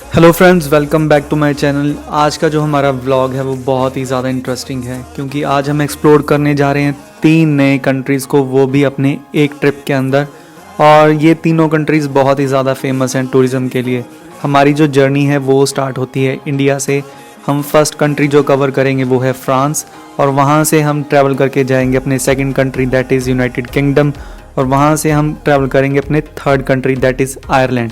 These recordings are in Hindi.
Hello friends, welcome back to my channel. आज का जो हमारा व्लॉग है वो बहुत ही ज़्यादा इंटरेस्टिंग है क्योंकि आज हम एक्सप्लोर करने जा रहे हैं 3 नए कंट्रीज़ को, वो भी अपने एक ट्रिप के अंदर। और ये तीनों कंट्रीज़ बहुत ही ज़्यादा फेमस हैं टूरिज़्म के लिए। हमारी जो जर्नी है वो स्टार्ट होती है इंडिया से। हम फर्स्ट कंट्री जो कवर करेंगे वो है फ्रांस, और वहाँ से हम ट्रैवल करके जाएंगे अपने second country that is United kingdom, और वहाँ से हम ट्रैवल करेंगे अपने third country that is Ireland.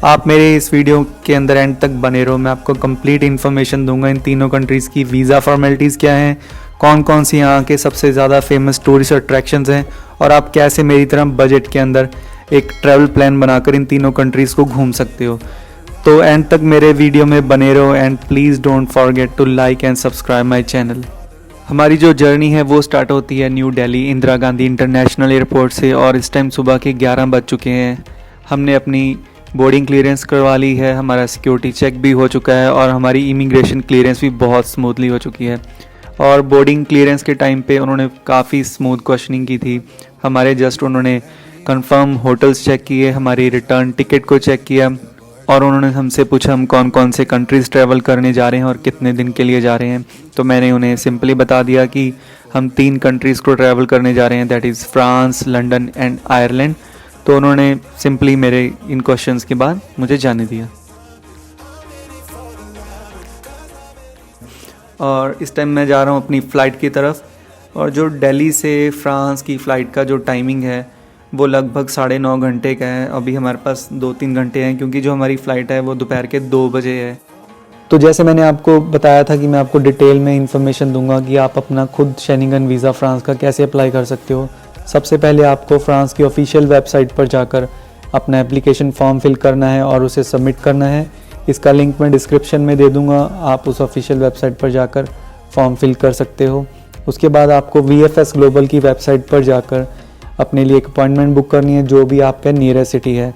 आप मेरे इस वीडियो के अंदर एंड तक बने रहो, मैं आपको कंप्लीट इन्फॉर्मेशन दूंगा इन तीनों कंट्रीज़ की वीज़ा फॉर्मेलिटीज़ क्या हैं, कौन कौन सी यहाँ के सबसे ज़्यादा फेमस टूरिस्ट अट्रैक्शंस हैं, और आप कैसे मेरी तरह बजट के अंदर एक ट्रैवल प्लान बनाकर इन तीनों कंट्रीज़ को घूम सकते हो। तो एंड तक मेरे वीडियो में बने रहो and please don't forget to like and subscribe my channel. हमारी जो जर्नी है वो स्टार्ट होती है new Delhi Indira Gandhi international airport से, और इस टाइम सुबह के 11 बज चुके हैं। हमने अपनी बोर्डिंग क्लियरेंस करवा ली है, हमारा सिक्योरिटी चेक भी हो चुका है, और हमारी इमिग्रेशन क्लियरेंस भी बहुत स्मूथली हो चुकी है। और बोर्डिंग क्लियरेंस के टाइम पे उन्होंने काफ़ी स्मूथ क्वेश्चनिंग की थी हमारे। जस्ट उन्होंने कंफर्म होटल्स चेक किए, हमारी रिटर्न टिकट को चेक किया, और उन्होंने हमसे पूछा हम कौन कौन से कंट्रीज़ ट्रैवल करने जा रहे हैं और कितने दिन के लिए जा रहे हैं। तो मैंने उन्हें सिंपली बता दिया कि हम 3 कंट्रीज़ को ट्रैवल करने जा रहे हैं, that is France, London and Ireland. तो उन्होंने सिंपली मेरे इन क्वेश्चंस के बाद मुझे जाने दिया। और इस टाइम मैं जा रहा हूँ अपनी फ़्लाइट की तरफ, और जो दिल्ली से फ्रांस की फ़्लाइट का जो टाइमिंग है वो लगभग 9.5 घंटे का है। अभी हमारे पास 2-3 घंटे हैं क्योंकि जो हमारी फ़्लाइट है वो दोपहर के 2 बजे है। तो जैसे मैंने आपको बताया था कि मैं आपको डिटेल में इन्फॉर्मेशन दूंगा कि आप अपना खुद शेंगन वीज़ा फ्रांस का कैसे अप्लाई कर सकते हो। सबसे पहले आपको फ्रांस की ऑफिशियल वेबसाइट पर जाकर अपना एप्लीकेशन फॉर्म फिल करना है और उसे सबमिट करना है। इसका लिंक मैं डिस्क्रिप्शन में दे दूंगा, आप उस ऑफिशियल वेबसाइट पर जाकर फॉर्म फिल कर सकते हो। उसके बाद आपको VFS ग्लोबल की वेबसाइट पर जाकर अपने लिए एक अपॉइंटमेंट बुक करनी है जो भी आपका नियरेस्ट सिटी है।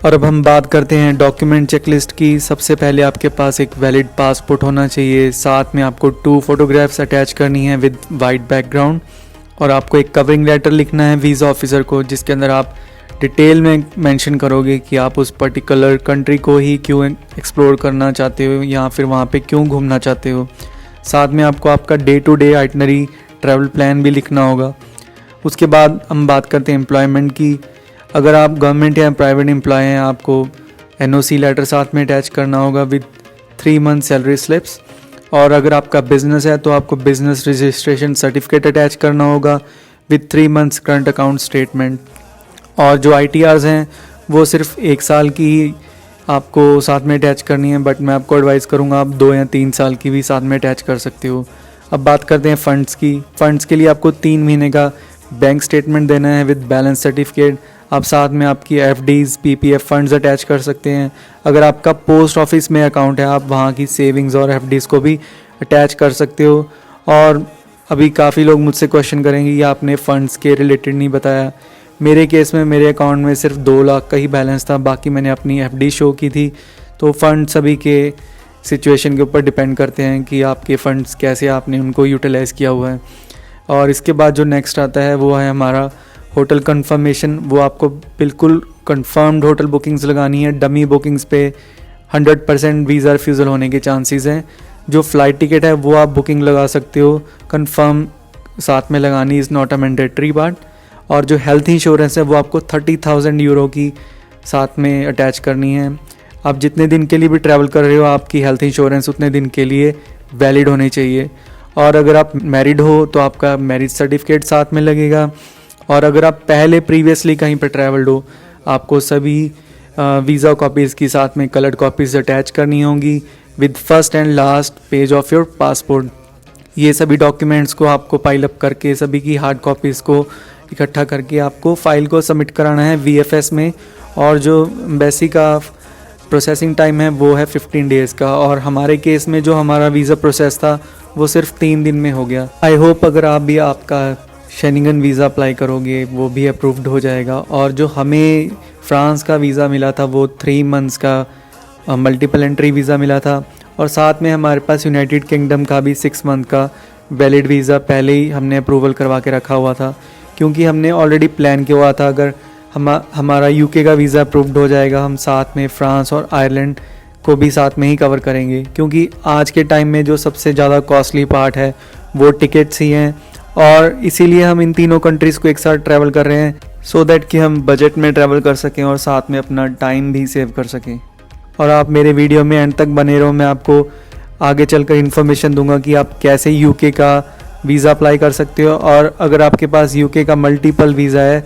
और अब हम बात करते हैं डॉक्यूमेंट चेकलिस्ट की। सबसे पहले आपके पास एक वैलिड पासपोर्ट होना चाहिए, साथ में आपको 2 फोटोग्राफ्स अटैच करनी है विद वाइट बैकग्राउंड, और आपको एक कवरिंग लेटर लिखना है वीज़ा ऑफिसर को जिसके अंदर आप डिटेल में मेंशन करोगे कि आप उस पर्टिकुलर कंट्री को ही क्यों एक्सप्लोर करना चाहते हो या फिर वहाँ पे क्यों घूमना चाहते हो। साथ में आपको आपका day to day itinerary travel plan भी लिखना होगा। उसके बाद हम बात करते हैं एम्प्लॉयमेंट की। अगर आप गवर्नमेंट या प्राइवेट एम्प्लॉय हैं, आपको NOC लेटर साथ में अटैच करना होगा विद 3 मंथ सैलरी स्लिप्स। और अगर आपका बिज़नेस है तो आपको बिज़नेस रजिस्ट्रेशन सर्टिफिकेट अटैच करना होगा with 3 months current account statement. और जो ITRs हैं वो सिर्फ 1 साल की ही आपको साथ में अटैच करनी है, बट मैं आपको एडवाइस करूँगा आप 2 या 3 साल की भी साथ में अटैच कर सकते हो। अब बात करते हैं फ़ंड्स की। फ़ंड्स के लिए आपको 3 महीने का बैंक स्टेटमेंट देना है विद बैलेंस सर्टिफिकेट। आप साथ में आपकी FDs PPF फंड्स अटैच कर सकते हैं। अगर आपका पोस्ट ऑफिस में अकाउंट है आप वहाँ की सेविंग्स और FDs को भी अटैच कर सकते हो। और अभी काफ़ी लोग मुझसे क्वेश्चन करेंगे कि आपने फ़ंड्स के रिलेटेड नहीं बताया। मेरे केस में मेरे अकाउंट में सिर्फ 2 लाख का ही बैलेंस था, बाकी मैंने अपनी FD शो की थी। तो फ़ंड सभी के सिचुएशन के ऊपर डिपेंड करते हैं कि आपके फ़ंड्स कैसे आपने उनको यूटिलाइज़ किया हुआ है। और इसके बाद जो नेक्स्ट आता है वो है हमारा होटल कंफर्मेशन। वो आपको बिल्कुल कंफर्म्ड होटल बुकिंग्स लगानी है। डमी बुकिंग्स पे 100% वीज़ा रिफ्यूज़ल होने के चांसेस हैं। जो फ़्लाइट टिकट है वो आप बुकिंग लगा सकते हो, कंफर्म साथ में लगानी is not a mandatory part. और जो हेल्थ इंश्योरेंस है वो आपको 30,000 यूरो की साथ में अटैच करनी है। आप जितने दिन के लिए भी ट्रैवल कर रहे हो आपकी हेल्थ इंश्योरेंस उतने दिन के लिए वैलिड होनी चाहिए। और अगर आप मैरिड हो तो आपका मैरिज सर्टिफिकेट साथ में लगेगा। और अगर आप पहले प्रीवियसली कहीं पर ट्रैवल्ड हो आपको सभी वीज़ा कॉपीज़ की साथ में कलर्ड कॉपीज़ अटैच करनी होंगी with first and last page of your passport. ये सभी डॉक्यूमेंट्स को आपको पाइल अप करके सभी की हार्ड कॉपीज़ को इकट्ठा करके आपको फ़ाइल को सबमिट कराना है VFS में। और जो एम्बेसी का प्रोसेसिंग टाइम है वो है 15 डेज़ का। और हमारे केस में जो हमारा वीज़ा प्रोसेस था वो सिर्फ 3 दिन में हो गया। आई होप अगर आप भी आपका शेंगन वीज़ा अप्लाई करोगे वो भी अप्रूव्ड हो जाएगा। और जो हमें फ्रांस का वीज़ा मिला था वो 3 मंथ्स का मल्टीपल एंट्री वीज़ा मिला था, और साथ में हमारे पास यूनाइटेड किंगडम का भी 6 मंथ का वैलिड वीज़ा पहले ही हमने अप्रूवल करवा के रखा हुआ था, क्योंकि हमने ऑलरेडी प्लान किया हुआ था अगर हमारा UK का वीज़ा अप्रूव्ड हो जाएगा हम साथ में फ्रांस और आयरलैंड को भी साथ में ही कवर करेंगे, क्योंकि आज के टाइम में जो सबसे ज़्यादा कॉस्टली पार्ट है वो टिकट्स ही हैं। और इसीलिए हम इन तीनों कंट्रीज़ को एक साथ ट्रैवल कर रहे हैं, सो दैट कि हम बजट में ट्रैवल कर सकें और साथ में अपना टाइम भी सेव कर सकें। और आप मेरे वीडियो में एंड तक बने रहो, मैं आपको आगे चलकर इन्फॉर्मेशन दूंगा कि आप कैसे यूके का वीज़ा अप्लाई कर सकते हो, और अगर आपके पास यूके का मल्टीपल वीज़ा है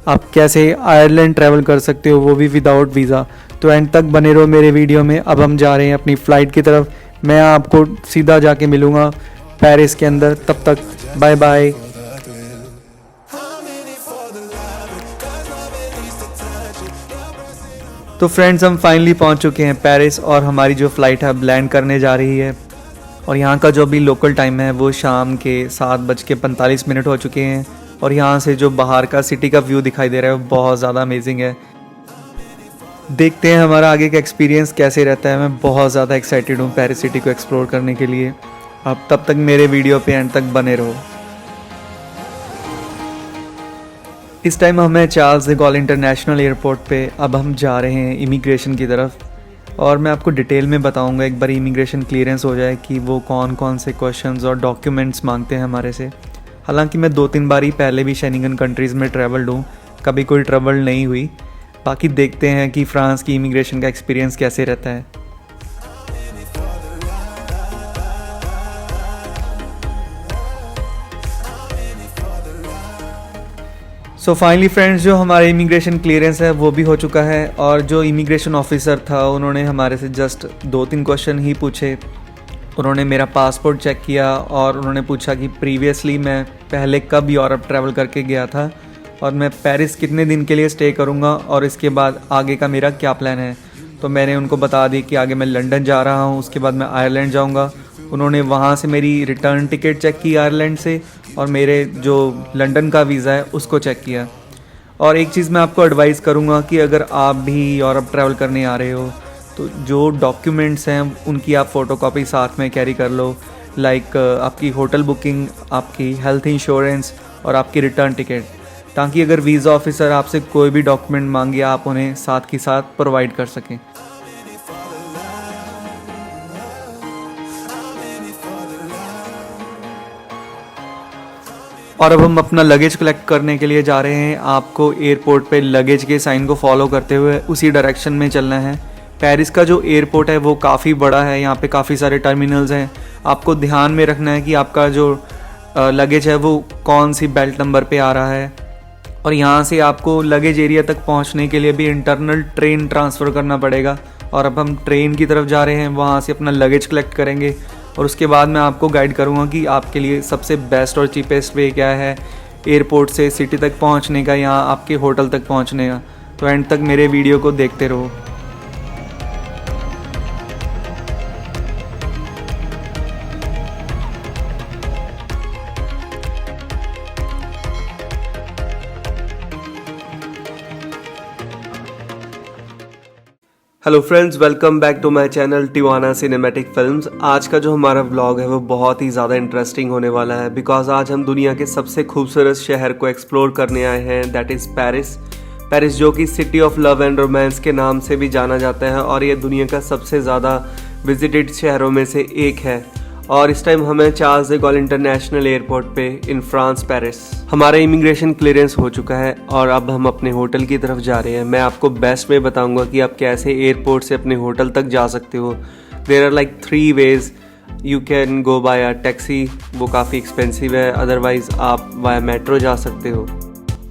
आप कैसे आयरलैंड ट्रैवल कर सकते हो, वो भी विदाउट वीज़ा। तो एंड तक बने रहो मेरे वीडियो में। अब हम जा रहे हैं अपनी फ़्लाइट की तरफ, मैं आपको सीधा जाके मिलूँगा पेरिस के अंदर। तब तक बाय बाय। तो फ्रेंड्स, हम फाइनली पहुंच चुके हैं पेरिस, और हमारी जो फ़्लाइट है अब लैंड करने जा रही है। और यहाँ का जो अभी लोकल टाइम है वो शाम के 7:45 हो चुके हैं। और यहाँ से जो बाहर का सिटी का व्यू दिखाई दे रहा है वो बहुत ज़्यादा अमेजिंग है। देखते हैं हमारा आगे का एक्सपीरियंस कैसे रहता है। मैं बहुत ज़्यादा एक्साइटेड हूँ पेरिस सिटी को एक्सप्लोर करने के लिए। अब तब तक मेरे वीडियो पे एंड तक बने रहो। इस टाइम हमें Charles de Gaulle international airport पे अब हम जा रहे हैं इमिग्रेशन की तरफ, और मैं आपको डिटेल में बताऊंगा एक बार इमिग्रेशन क्लियरेंस हो जाए कि वो कौन कौन से क्वेश्चंस और डॉक्यूमेंट्स मांगते हैं हमारे से। हालांकि मैं 2-3 बार ही पहले भी शेंगन कंट्रीज़ में ट्रैवल्ड हूँ, कभी कोई ट्रबल नहीं हुई। बाकी देखते हैं कि फ़्रांस की इमिग्रेशन का एक्सपीरियंस कैसे रहता है। सो फाइनली फ्रेंड्स, जो हमारे इमिग्रेशन क्लियरेंस है वो भी हो चुका है, और जो इमिग्रेशन ऑफिसर था उन्होंने हमारे से जस्ट 2-3 क्वेश्चन ही पूछे। उन्होंने मेरा पासपोर्ट चेक किया और उन्होंने पूछा कि प्रीवियसली मैं पहले कब यूरोप ट्रैवल करके गया था, और मैं पेरिस कितने दिन के लिए स्टे करूँगा, और इसके बाद आगे का मेरा क्या प्लान है। तो मैंने उनको बता दी कि आगे मैं लंदन जा रहा हूँ, उसके बाद मैं आयरलैंड जाऊँगा। उन्होंने वहाँ से मेरी रिटर्न टिकट चेक की आयरलैंड से, और मेरे जो लंदन का वीज़ा है उसको चेक किया। और एक चीज़ मैं आपको एडवाइस करूँगा कि अगर आप भी यूरोप ट्रैवल करने आ रहे हो तो जो डॉक्यूमेंट्स हैं उनकी आप फ़ोटोकॉपी साथ में कैरी कर लो, लाइक आपकी होटल बुकिंग, आपकी हेल्थ इंश्योरेंस और आपकी रिटर्न टिकट, ताकि अगर वीज़ा ऑफिसर आपसे कोई भी डॉक्यूमेंट मांगे आप उन्हें साथ के साथ प्रोवाइड कर सकें। और अब हम अपना लगेज कलेक्ट करने के लिए जा रहे हैं। आपको एयरपोर्ट पे लगेज के साइन को फॉलो करते हुए उसी डायरेक्शन में चलना है। पेरिस का जो एयरपोर्ट है वो काफ़ी बड़ा है, यहाँ पे काफ़ी सारे टर्मिनल्स हैं। आपको ध्यान में रखना है कि आपका जो लगेज है वो कौन सी बेल्ट नंबर पे आ रहा है। और यहाँ से आपको लगेज एरिया तक पहुँचने के लिए भी इंटरनल ट्रेन ट्रांसफ़र करना पड़ेगा। और अब हम ट्रेन की तरफ जा रहे हैं, वहाँ से अपना लगेज कलेक्ट करेंगे, और उसके बाद मैं आपको गाइड करूँगा कि आपके लिए सबसे बेस्ट और चीपेस्ट वे क्या है एयरपोर्ट से सिटी तक पहुँचने का या आपके होटल तक पहुँचने का। तो एंड तक मेरे वीडियो को देखते रहो। Hello friends, welcome back to my channel Tiwana cinematic films. आज का जो हमारा व्लॉग है वो बहुत ही ज़्यादा इंटरेस्टिंग होने वाला है, बिकॉज आज हम दुनिया के सबसे खूबसूरत शहर को एक्सप्लोर करने आए हैं, दैट इज़ पेरिस। पेरिस जो कि city of love and romance के नाम से भी जाना जाता है, और ये दुनिया का सबसे ज़्यादा विजिटेड शहरों में से एक है। और इस टाइम हमें Charles de Gaulle international airport पे इन फ्रांस पेरिस हमारा इमिग्रेशन क्लियरेंस हो चुका है, और अब हम अपने होटल की तरफ जा रहे हैं। मैं आपको बेस्ट वे बताऊंगा कि आप कैसे एयरपोर्ट से अपने होटल तक जा सकते हो। There are like 3 ways. You can go by a taxi, वो काफ़ी एक्सपेंसिव है, अदरवाइज आप बाय मेट्रो जा सकते हो,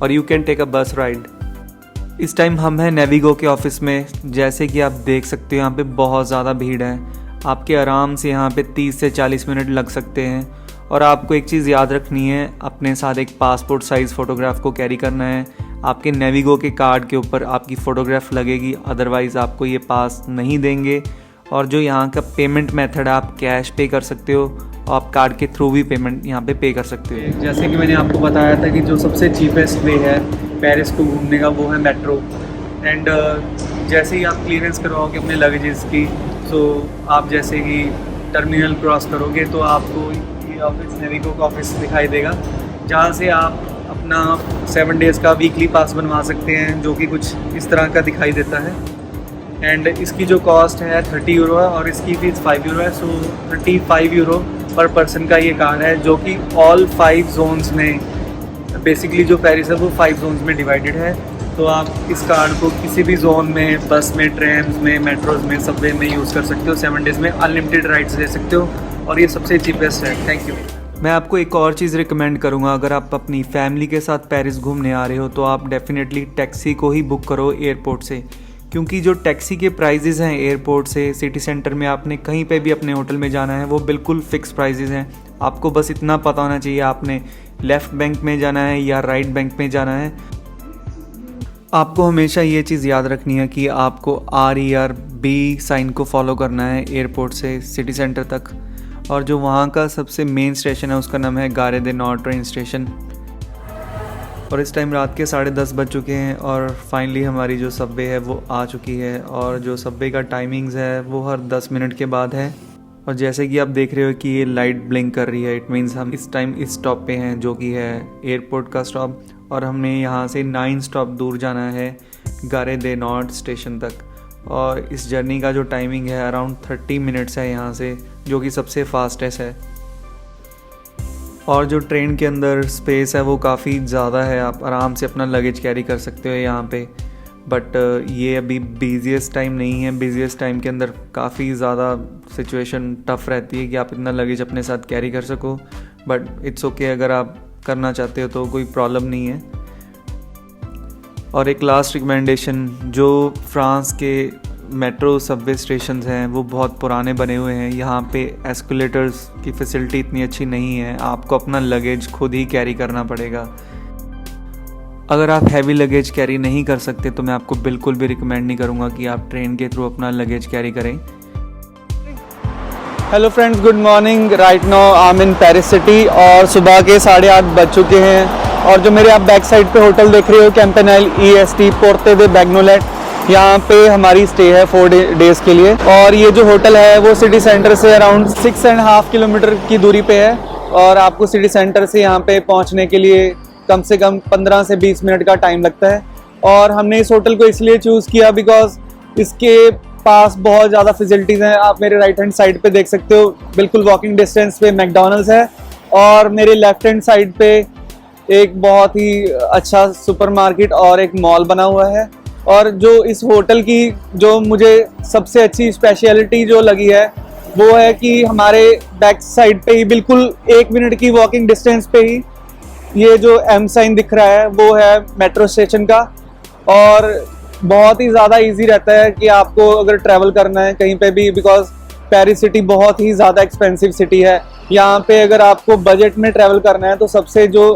और यू कैन टेक अ बस राइड। इस टाइम हम हैं नेविगो के ऑफिस में। जैसे कि आप देख सकते हो यहाँ पे बहुत ज़्यादा भीड़ है। आपके आराम से यहाँ पे 30 से 40 मिनट लग सकते हैं। और आपको एक चीज़ याद रखनी है, अपने साथ एक पासपोर्ट साइज़ फ़ोटोग्राफ को कैरी करना है। आपके नेविगो के कार्ड के ऊपर आपकी फ़ोटोग्राफ लगेगी, अदरवाइज़ आपको ये पास नहीं देंगे। और जो यहाँ का पेमेंट मेथड है, आप कैश पे कर सकते हो, आप कार्ड के थ्रू भी पेमेंट यहाँ पे पे कर सकते हो। जैसे कि मैंने आपको बताया था कि जो सबसे चीपेस्ट वे है पेरिस को घूमने का वो है मेट्रो। एंड जैसे ही आप क्लियरेंस करवाओगे अपने लगेजेस की, तो आप जैसे ही टर्मिनल क्रॉस करोगे तो आपको ये ऑफिस नेविगो का ऑफिस दिखाई देगा, जहाँ से आप अपना 7 डेज़ का वीकली पास बनवा सकते हैं, जो कि कुछ इस तरह का दिखाई देता है। एंड इसकी जो कॉस्ट है 30 यूरो है और इसकी फीस 5 यूरो है। सो 35 यूरो पर पर्सन का ये कार्ड है, जो कि ऑल 5 जोन्स में, बेसिकली जो पेरिस है वो 5 जोन्स में डिवाइडेड है। तो आप इस कार्ड को किसी भी जोन में, बस में, ट्रेन्स में, मेट्रोज में, सबवे में यूज़ कर सकते हो। 7 डेज़ में अनलिमिटेड राइड्स ले सकते हो और ये सबसे चीपेस्ट है। Thank you. मैं आपको एक और चीज़ रिकमेंड करूँगा, अगर आप अपनी फैमिली के साथ पेरिस घूमने आ रहे हो तो आप डेफिनेटली टैक्सी को ही बुक करो एयरपोर्ट से, क्योंकि जो टैक्सी के प्राइजेज़ हैं एयरपोर्ट से सिटी सेंटर में आपने कहीं पे भी अपने होटल में जाना है वो बिल्कुल फ़िक्स प्राइजेज़ हैं। आपको बस इतना पता होना चाहिए आपने लेफ़्ट बैंक में जाना है या राइट बैंक में जाना है। आपको हमेशा ये चीज़ याद रखनी है कि आपको RERB साइन को फॉलो करना है एयरपोर्ट से सिटी सेंटर तक। और जो वहाँ का सबसे मेन स्टेशन है उसका नाम है गारे दे नॉर्ड ट्रेन स्टेशन। और इस टाइम रात के 10:30 बज चुके हैं और फाइनली हमारी जो सबवे है वो आ चुकी है। और जो सबवे का टाइमिंग्स है वो हर 10 मिनट के बाद है। और जैसे कि आप देख रहे हो कि ये लाइट ब्लिंक कर रही है, इट मीन्स हम इस टाइम इस स्टॉप पे हैं जो कि है एयरपोर्ट का स्टॉप। और हमने यहाँ से 9 स्टॉप दूर जाना है गारे दे नॉर्ड स्टेशन तक। और इस जर्नी का जो टाइमिंग है अराउंड 30 मिनट्स है यहाँ से, जो कि सबसे फास्टेस्ट है। और जो ट्रेन के अंदर स्पेस है वो काफ़ी ज़्यादा है, आप आराम से अपना लगेज कैरी कर सकते हो यहाँ पे। बट ये अभी बिजीएस्ट टाइम नहीं है। बिजीएस्ट टाइम के अंदर काफ़ी ज़्यादा सिचुएशन टफ रहती है कि आप इतना लगेज अपने साथ कैरी कर सको। बट इट्स ओके, अगर आप करना चाहते हो तो कोई प्रॉब्लम नहीं है। और एक लास्ट रिकमेंडेशन, जो फ्रांस के मेट्रो सबवे स्टेशंस हैं वो बहुत पुराने बने हुए हैं। यहाँ पे एस्केलेटर्स की फैसिलिटी इतनी अच्छी नहीं है, आपको अपना लगेज खुद ही कैरी करना पड़ेगा। अगर आप हैवी लगेज कैरी नहीं कर सकते तो मैं आपको बिल्कुल भी रिकमेंड नहीं करूँगा कि आप ट्रेन के थ्रू अपना लगेज कैरी करें। Hello friends, good morning. Right now I am in Paris city और सुबह के 8:30 बज चुके हैं। और जो मेरे आप बैक साइड पे होटल देख रहे हो, कैंपेनाइल EST पोर्ते दे बैग्नोलेट, यहाँ पे हमारी स्टे है 4 डेज़ के लिए। और ये जो होटल है वो सिटी सेंटर से अराउंड 6.5 किलोमीटर की दूरी पे है। और आपको सिटी सेंटर से यहाँ पे पहुँचने के लिए कम से कम 15 से 20 मिनट का टाइम लगता है। और हमने इस होटल को इसलिए चूज़ किया बिकॉज इसके पास बहुत ज़्यादा फैसिलिटीज़ हैं। आप मेरे राइट हैंड साइड पे देख सकते हो, बिल्कुल वॉकिंग डिस्टेंस पे मैकडॉनल्ड्स है। और मेरे लेफ्ट हैंड साइड पे एक बहुत ही अच्छा सुपरमार्केट और एक मॉल बना हुआ है। और जो इस होटल की जो मुझे सबसे अच्छी स्पेशलिटी जो लगी है वो है कि हमारे बैक साइड पे ही बिल्कुल 1 मिनट की वॉकिंग डिस्टेंस पे ही ये जो M साइन दिख रहा है वो है मेट्रो स्टेशन का। और बहुत ही ज़्यादा इजी रहता है कि आपको अगर ट्रैवल करना है कहीं पे भी, बिकॉज पेरिस सिटी बहुत ही ज़्यादा एक्सपेंसिव सिटी है। यहाँ पे अगर आपको बजट में ट्रैवल करना है तो सबसे जो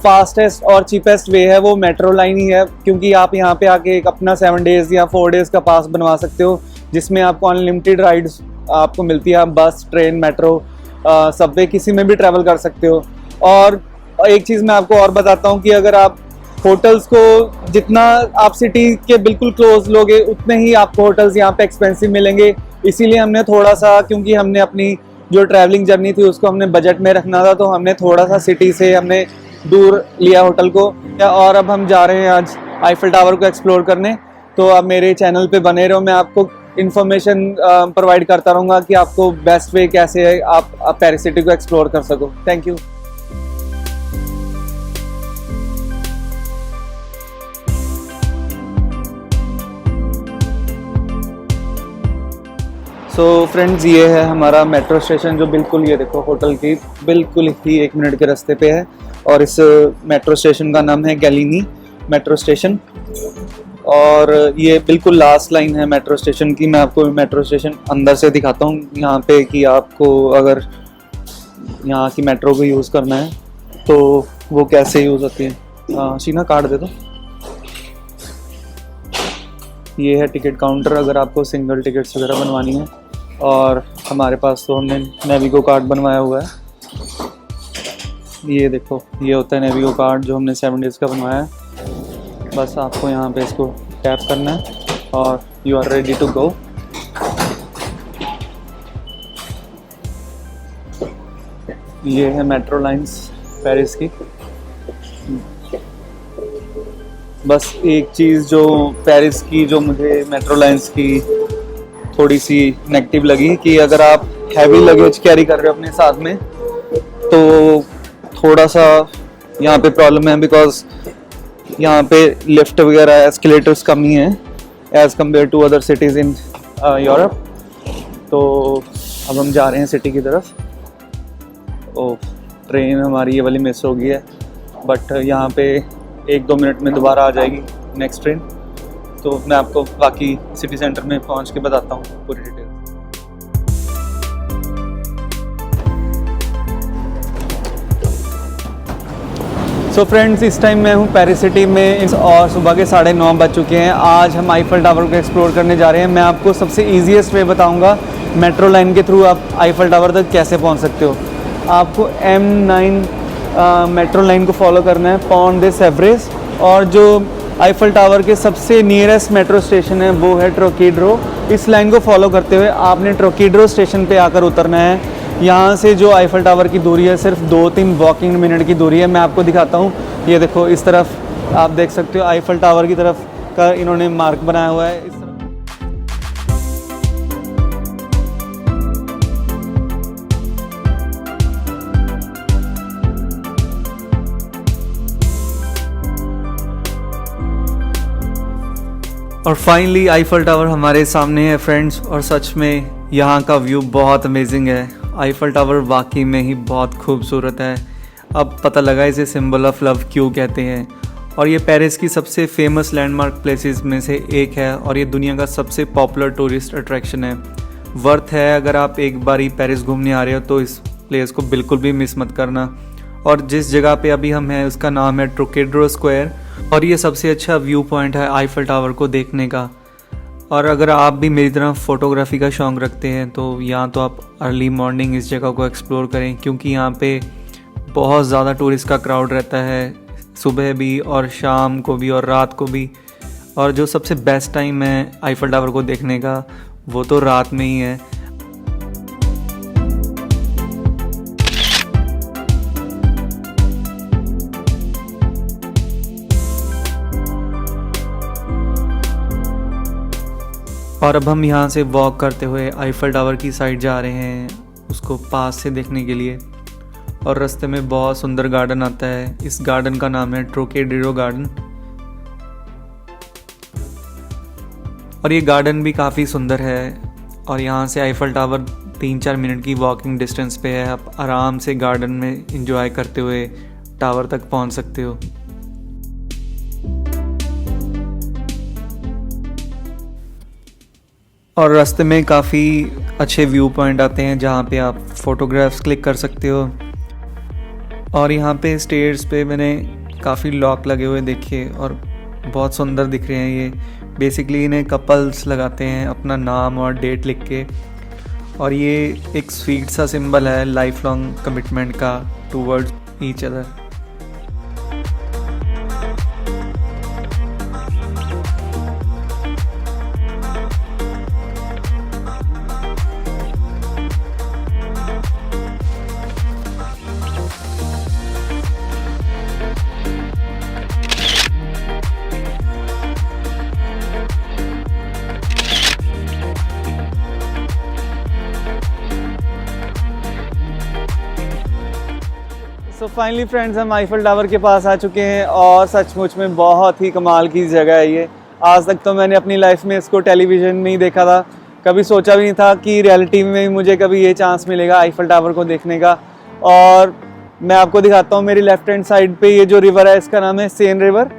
फास्टेस्ट और चीपेस्ट वे है वो मेट्रो लाइन ही है, क्योंकि आप यहाँ पे आके एक अपना 7 डेज़ या 4 डेज़ का पास बनवा सकते हो, जिसमें आपको अनलिमिटेड राइड्स आपको मिलती है। बस, ट्रेन, मेट्रो, सबवे किसी में भी ट्रैवल कर सकते हो। और एक चीज़ मैं आपको और बताता हूँ कि अगर आप होटल्स को जितना आप सिटी के बिल्कुल क्लोज लोगे उतने ही आपको होटल्स यहाँ पे एक्सपेंसिव मिलेंगे। इसीलिए हमने थोड़ा सा, क्योंकि हमने अपनी जो ट्रैवलिंग जर्नी थी उसको हमने बजट में रखना था, तो हमने थोड़ा सा सिटी से हमने दूर लिया होटल को। और अब हम जा रहे हैं आज आईफिल टावर को एक्सप्लोर करने। तो आप मेरे चैनल पे बने रहो, मैं आपको इन्फॉर्मेशन प्रोवाइड करता रहूँगा कि आपको बेस्ट वे कैसे है आप पेरिस सिटी को एक्सप्लोर कर सको। Thank you. सो फ्रेंड्स, ये है हमारा मेट्रो स्टेशन, जो बिल्कुल ये देखो होटल की बिल्कुल ही 1 मिनट के रास्ते पे है। और इस मेट्रो स्टेशन का नाम है गैलीनी मेट्रो स्टेशन। और ये बिल्कुल लास्ट लाइन है मेट्रो स्टेशन की। मैं आपको मेट्रो स्टेशन अंदर से दिखाता हूँ यहाँ पे, कि आपको अगर यहाँ की मेट्रो को यूज़ करना है तो वो कैसे यूज़ होती है। शीना कार्ड दे दो। ये है टिकट काउंटर, अगर आपको सिंगल टिकट्स वगैरह बनवानी है। और हमारे पास तो हमने नेविगो कार्ड बनवाया हुआ है। ये देखो, ये होता है नेविगो कार्ड जो हमने 7 डेज़ का बनवाया है। बस आपको यहाँ पे इसको टैप करना है और you are ready to go. ये है मेट्रो लाइंस पेरिस की। बस एक चीज़ जो पेरिस की, जो मुझे मेट्रो लाइन्स की थोड़ी सी नेगेटिव लगी, कि अगर आप हैवी लगेज कैरी कर रहे हो अपने साथ में तो थोड़ा सा यहाँ पे प्रॉब्लम है, बिकॉज यहाँ पे लिफ्ट वगैरह एस्केलेटर्स कम ही हैं as compared to other cities in Europe. तो अब हम जा रहे हैं सिटी की तरफ। ओ, ट्रेन हमारी ये वाली मिस हो गई है, बट यहाँ पे 1-2 मिनट में दोबारा आ जाएगी नेक्स्ट ट्रेन। तो मैं आपको बाकी सिटी सेंटर में पहुँच के बताता हूँ पूरी डिटेल। सो फ्रेंड्स, इस टाइम मैं हूँ पेरिस सिटी में और सुबह के 9:30 बज चुके हैं। आज हम आईफल टावर को एक्सप्लोर करने जा रहे हैं। मैं आपको सबसे ईजीएस्ट वे बताऊँगा मेट्रो लाइन के थ्रू आप आईफल टावर तक कैसे पहुँच सकते हो। आपको M9 मेट्रो लाइन को फॉलो करना है, पॉन्ट दे सेवरेस, और जो आईफल टावर के सबसे नियरेस्ट मेट्रो स्टेशन है वो है ट्रोकेड्रो। इस लाइन को फॉलो करते हुए आपने ट्रोकेड्रो स्टेशन पे आकर उतरना है। यहाँ से जो आईफल टावर की दूरी है सिर्फ 2-3 वॉकिंग मिनट की दूरी है। मैं आपको दिखाता हूँ, ये देखो इस तरफ आप देख सकते हो आईफल टावर की तरफ का इन्होंने मार्क बनाया हुआ है इस तरफ। और फाइनली आईफल टावर हमारे सामने है फ्रेंड्स, और सच में यहाँ का व्यू बहुत अमेजिंग है। आईफल टावर वाकई में ही बहुत खूबसूरत है। अब पता लगा इसे सिंबल ऑफ लव क्यों कहते हैं। और ये पेरिस की सबसे फेमस लैंडमार्क प्लेसेस में से एक है, और ये दुनिया का सबसे पॉपुलर टूरिस्ट अट्रैक्शन है। वर्थ है, अगर आप एक बारी पेरिस घूमने आ रहे हो तो इस प्लेस को बिल्कुल भी मिस मत करना। और जिस जगह पे अभी हम हैं उसका नाम है ट्रोकेड्रो स्क्वायर, और ये सबसे अच्छा व्यू पॉइंट है आईफल टावर को देखने का। और अगर आप भी मेरी तरह फ़ोटोग्राफी का शौक़ रखते हैं तो यहाँ तो आप अर्ली मॉर्निंग इस जगह को एक्सप्लोर करें, क्योंकि यहाँ पे बहुत ज़्यादा टूरिस्ट का क्राउड रहता है, सुबह भी और शाम को भी और रात को भी। और जो सबसे बेस्ट टाइम है आईफल टावर को देखने का वो तो रात में ही है। और अब हम यहाँ से वॉक करते हुए आईफल टावर की साइड जा रहे हैं, उसको पास से देखने के लिए। और रास्ते में बहुत सुंदर गार्डन आता है। इस गार्डन का नाम है ट्रोकेड्रो गार्डन, और ये गार्डन भी काफ़ी सुंदर है। और यहाँ से आईफल टावर 3-4 मिनट की वॉकिंग डिस्टेंस पे है। आप आराम से गार्डन में एंजॉय करते हुए टावर तक पहुँच सकते हो। और रास्ते में काफ़ी अच्छे व्यू पॉइंट आते हैं जहाँ पे आप फ़ोटोग्राफ्स क्लिक कर सकते हो। और यहाँ पे स्टेयर्स पे मैंने काफ़ी लॉक लगे हुए देखे, और बहुत सुंदर दिख रहे हैं ये। बेसिकली इन्हें कपल्स लगाते हैं अपना नाम और डेट लिख के, और ये एक स्वीट सा सिंबल है लाइफ लॉन्ग कमिटमेंट का towards each other. So finally friends, हम आईफल टावर के पास आ चुके हैं, और सचमुच में बहुत ही कमाल की जगह है ये। आज तक तो मैंने अपनी लाइफ में इसको टेलीविज़न में ही देखा था, कभी सोचा भी नहीं था कि रियलिटी में मुझे कभी ये चांस मिलेगा आईफल टावर को देखने का। और मैं आपको दिखाता हूँ, मेरी लेफ्ट हैंड साइड पे ये जो रिवर है इसका नाम है सेन रिवर।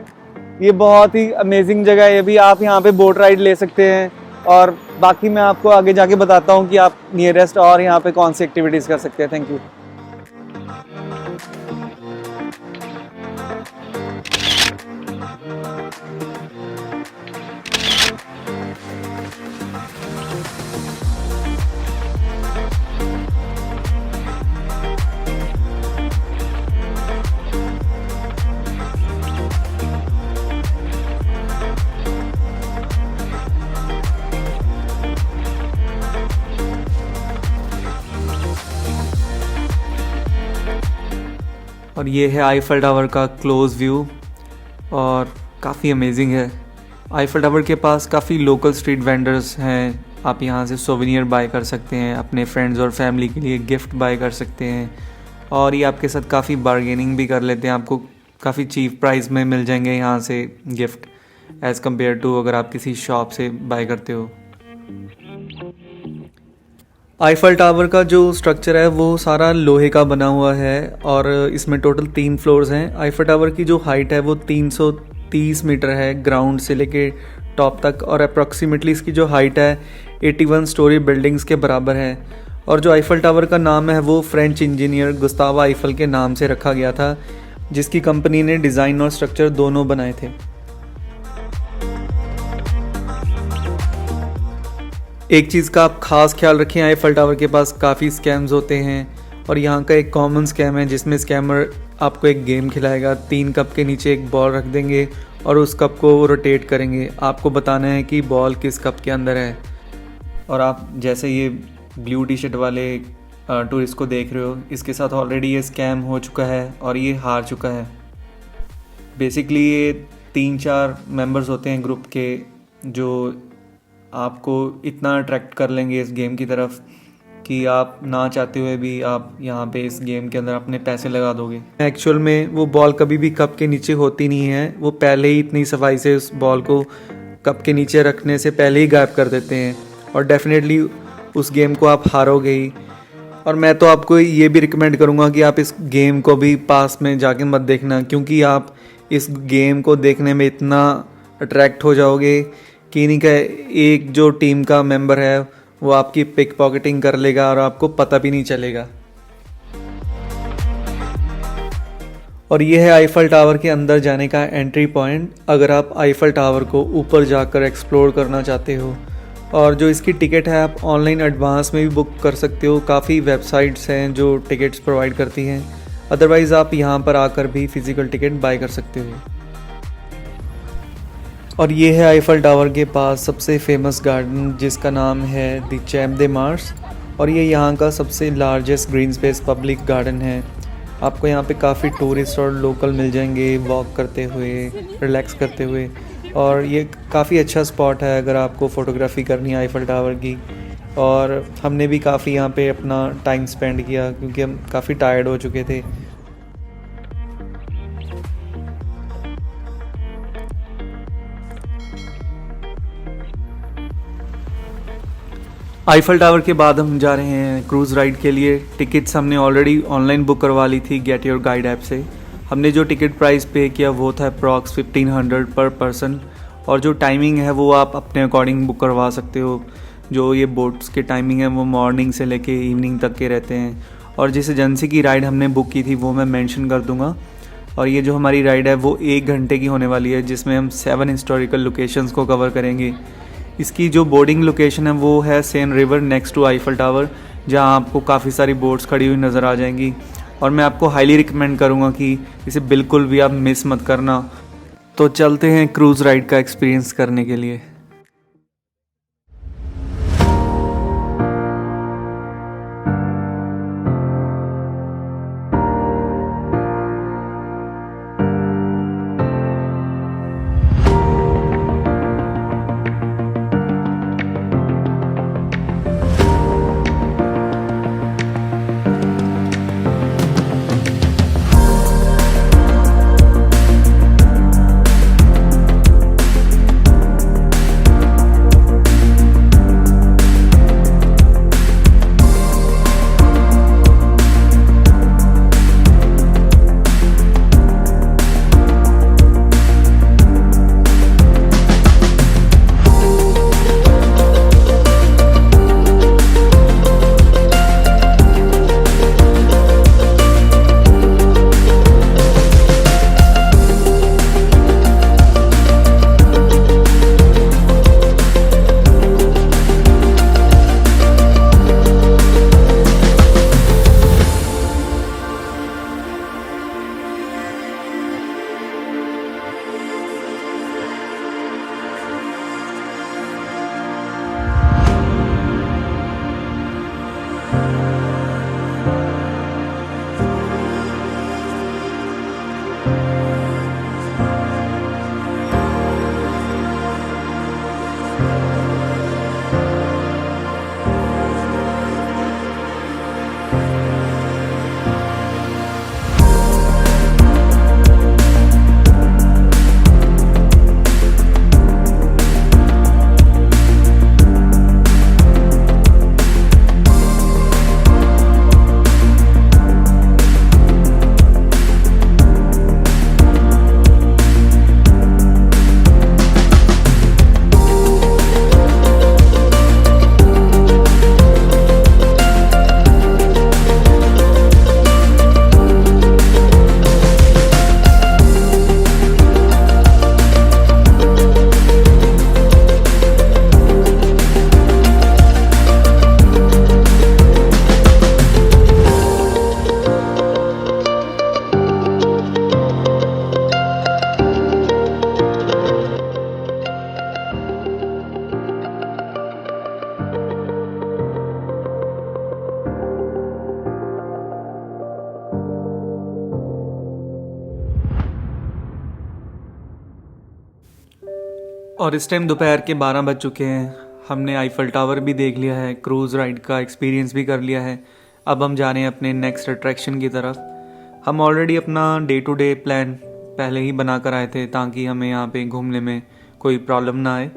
ये बहुत ही अमेजिंग जगह है, ये भी आप यहाँ पे बोट राइड ले सकते हैं। और बाकी मैं आपको आगे जाके बताता हूँ कि आप नियरेस्ट और यहाँ पे कौन सी एक्टिविटीज़ कर सकते हैं। Thank you. और ये है आईफल टावर का क्लोज व्यू, और काफ़ी अमेजिंग है। आईफल टावर के पास काफ़ी लोकल स्ट्रीट वेंडर्स हैं, आप यहाँ से सोवेनियर बाय कर सकते हैं, अपने फ्रेंड्स और फैमिली के लिए गिफ्ट बाय कर सकते हैं, और ये आपके साथ काफ़ी बार्गेनिंग भी कर लेते हैं, आपको काफ़ी चीप प्राइस में मिल जाएंगे यहाँ से गिफ्ट एज़ कम्पेयर टू अगर आप किसी शॉप से बाय करते हो। आईफल टावर का जो स्ट्रक्चर है वो सारा लोहे का बना हुआ है और इसमें टोटल 3 फ्लोर्स हैं। आईफल टावर की जो हाइट है वो 330 मीटर है ग्राउंड से लेके टॉप तक, और अप्रॉक्सीमेटली इसकी जो हाइट है 81 स्टोरी बिल्डिंग्स के बराबर है। और जो आईफल टावर का नाम है वो फ्रेंच इंजीनियर गुस्ताव आईफल के नाम से रखा गया था, जिसकी कंपनी ने डिज़ाइन और स्ट्रक्चर दोनों बनाए थे। एक चीज़ का आप खास ख्याल रखें, आईफल टावर के पास काफ़ी स्कैम्स होते हैं, और यहाँ का एक कॉमन स्कैम है जिसमें स्कैमर आपको एक गेम खिलाएगा। 3 कप के नीचे एक बॉल रख देंगे और उस कप को रोटेट करेंगे, आपको बताना है कि बॉल किस कप के अंदर है। और आप जैसे ये ब्लू टी शर्ट वाले टूरिस्ट को देख रहे हो, इसके साथ ऑलरेडी ये स्कैम हो चुका है और ये हार चुका है। बेसिकली ये 3-4 मेंबर्स होते हैं ग्रुप के जो आपको इतना अट्रैक्ट कर लेंगे इस गेम की तरफ कि आप ना चाहते हुए भी आप यहाँ पे इस गेम के अंदर अपने पैसे लगा दोगे। एक्चुअल में वो बॉल कभी भी कप के नीचे होती नहीं है, वो पहले ही इतनी सफाई से उस बॉल को कप के नीचे रखने से पहले ही गायब कर देते हैं, और डेफिनेटली उस गेम को आप हारोगे ही। और मैं तो आपको ये भी रिकमेंड करूँगा कि आप इस गेम को भी पास में जाके मत देखना, क्योंकि आप इस गेम को देखने में इतना अट्रैक्ट हो जाओगे कि नहीं का एक जो टीम का मेंबर है वो आपकी पिक पॉकेटिंग कर लेगा और आपको पता भी नहीं चलेगा। और ये है आईफल टावर के अंदर जाने का एंट्री पॉइंट, अगर आप आईफल टावर को ऊपर जाकर एक्सप्लोर करना चाहते हो। और जो इसकी टिकट है आप ऑनलाइन एडवांस में भी बुक कर सकते हो, काफ़ी वेबसाइट्स हैं जो टिकट्स प्रोवाइड करती हैं, अदरवाइज़ आप यहाँ पर आकर भी फ़िज़िकल टिकट बाय कर सकते हो। और ये है आईफल टावर के पास सबसे फेमस गार्डन जिसका नाम है द चैम्प दे मार्स, और ये यहाँ का सबसे largest green space public garden है। आपको यहाँ पे काफ़ी टूरिस्ट और लोकल मिल जाएंगे वॉक करते हुए, रिलैक्स करते हुए, और ये काफ़ी अच्छा स्पॉट है अगर आपको फ़ोटोग्राफी करनी है आईफल टावर की। और हमने भी काफ़ी यहाँ पे अपना टाइम स्पेंड किया क्योंकि हम काफ़ी टायर्ड हो चुके थे। आईफल टावर के बाद हम जा रहे हैं क्रूज़ राइड के लिए। टिकट्स हमने ऑलरेडी ऑनलाइन बुक करवा ली थी गेट योर गाइड ऐप से। हमने जो टिकट प्राइस पे किया वो था अप्रॉक्स 1500 पर पर्सन, और जो टाइमिंग है वो आप अपने अकॉर्डिंग बुक करवा सकते हो। जो ये बोट्स के टाइमिंग है वो मॉर्निंग से लेके इवनिंग तक के रहते हैं, और जिस एजेंसी की राइड हमने बुक की थी वो मैं मेंशन कर दूंगा। और ये जो हमारी राइड है वो 1 घंटे की होने वाली है, जिसमें हम 7 हिस्टोरिकल लोकेशंस को कवर करेंगे। इसकी जो बोर्डिंग लोकेशन है वो है Seine river next to Eiffel tower, जहां आपको काफ़ी सारी बोट्स खड़ी हुई नज़र आ जाएंगी, और मैं आपको हाईली रिकमेंड करूंगा कि इसे बिल्कुल भी आप मिस मत करना। तो चलते हैं क्रूज़ राइड का एक्सपीरियंस करने के लिए। और इस टाइम दोपहर के 12 बज चुके हैं। हमने आईफल टावर भी देख लिया है, क्रूज़ राइड का एक्सपीरियंस भी कर लिया है। अब हम जा रहे हैं अपने नेक्स्ट अट्रैक्शन की तरफ। हम ऑलरेडी अपना डे टू डे प्लान पहले ही बना कर आए थे ताकि हमें यहाँ पे घूमने में कोई प्रॉब्लम ना आए।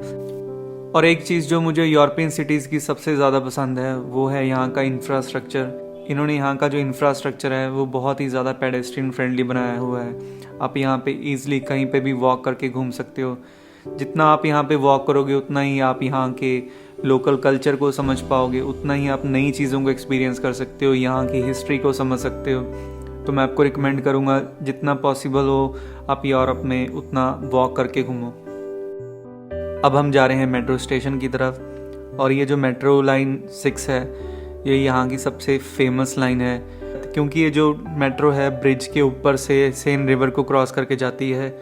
और एक चीज़ जो मुझे यूरोपियन सिटीज़ की सबसे ज़्यादा पसंद है वो है यहाँ का इंफ्रास्ट्रक्चर। इन्होंने यहाँ का जो इंफ्रास्ट्रक्चर है वो बहुत ही ज़्यादा पेडेस्ट्रियन फ्रेंडली बनाया हुआ है। आप यहाँ पे ईज़िली कहीं पे भी वॉक करके घूम सकते हो। जितना आप यहाँ पे वॉक करोगे उतना ही आप यहाँ के लोकल कल्चर को समझ पाओगे, उतना ही आप नई चीज़ों को एक्सपीरियंस कर सकते हो, यहाँ की हिस्ट्री को समझ सकते हो। तो मैं आपको रिकमेंड करूँगा जितना पॉसिबल हो आप यूरोप में उतना वॉक करके घूमो। अब हम जा रहे हैं मेट्रो स्टेशन की तरफ और ये जो मेट्रो लाइन 6 है ये यहाँ की सबसे फेमस लाइन है क्योंकि ये जो मेट्रो है ब्रिज के ऊपर से सेन रिवर को क्रॉस करके जाती है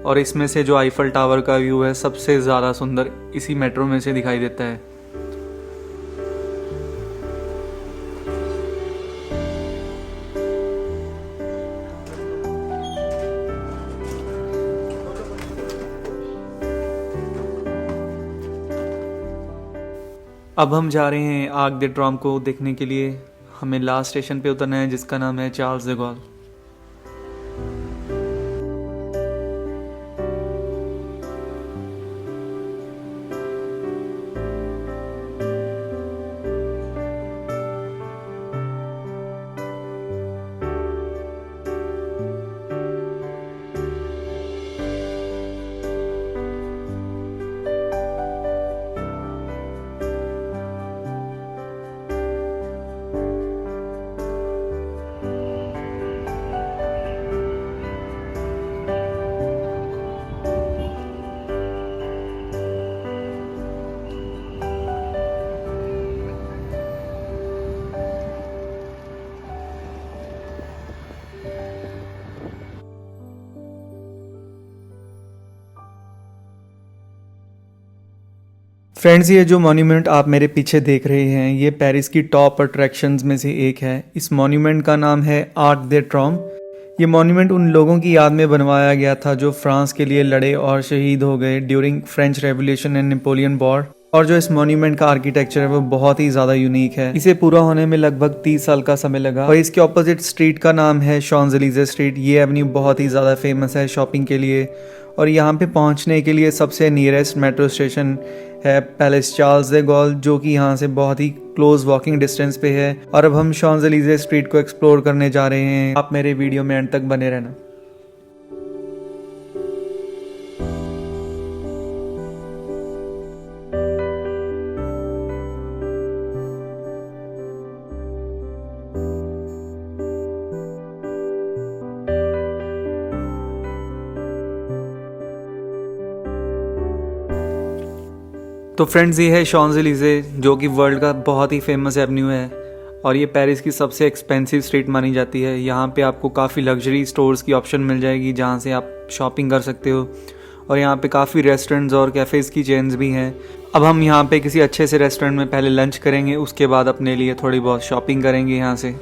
और इसमें से जो आईफल टावर का व्यू है सबसे ज़्यादा सुंदर इसी मेट्रो में से दिखाई देता है। अब हम जा रहे हैं आर्क दे ट्रॉम को देखने के लिए। हमें लास्ट स्टेशन पे उतरना है जिसका नाम है चार्ल्स de Gaulle। फ्रेंड्स, ये जो मॉन्यूमेंट आप मेरे पीछे देख रहे हैं ये पेरिस की टॉप अट्रैक्शंस में से एक है। इस मॉन्यूमेंट का नाम है आर्क दे ट्रॉम। ये मॉन्यूमेंट उन लोगों की याद में बनवाया गया था जो फ्रांस के लिए लड़े और शहीद हो गए during French revolution and Napoleon war. और जो इस मॉन्यूमेंट का आर्किटेक्चर है वो बहुत ही ज़्यादा यूनिक है। इसे पूरा होने में लगभग 30 साल का समय लगा। और इसके ऑपोजिट स्ट्रीट का नाम है शॉन्ज़-एलिज़े स्ट्रीट। ये एवेन्यू बहुत ही ज़्यादा फेमस है शॉपिंग के लिए और यहाँ पे पहुँचने के लिए सबसे नियरेस्ट मेट्रो स्टेशन है पैलेस चार्ल्स de Gaulle, जो कि यहाँ से बहुत ही क्लोज वॉकिंग डिस्टेंस पे है। और अब हम शॉन्ज़-एलिज़े स्ट्रीट को एक्सप्लोर करने जा रहे हैं। आप मेरे वीडियो में एंड तक बने रहना। तो फ्रेंड्स, ये है शॉन्ज़-एलिज़े जो कि वर्ल्ड का बहुत ही फेमस एवेन्यू है और ये पेरिस की सबसे एक्सपेंसिव स्ट्रीट मानी जाती है। यहाँ पे आपको काफ़ी लग्जरी स्टोर्स की ऑप्शन मिल जाएगी जहाँ से आप शॉपिंग कर सकते हो और यहाँ पे काफ़ी रेस्टोरेंट्स और कैफ़ेज़ की चेन्स भी हैं। अब हम यहाँ पे किसी अच्छे से रेस्टोरेंट में पहले लंच करेंगे, उसके बाद अपने लिए थोड़ी बहुत शॉपिंग करेंगे यहाँ से।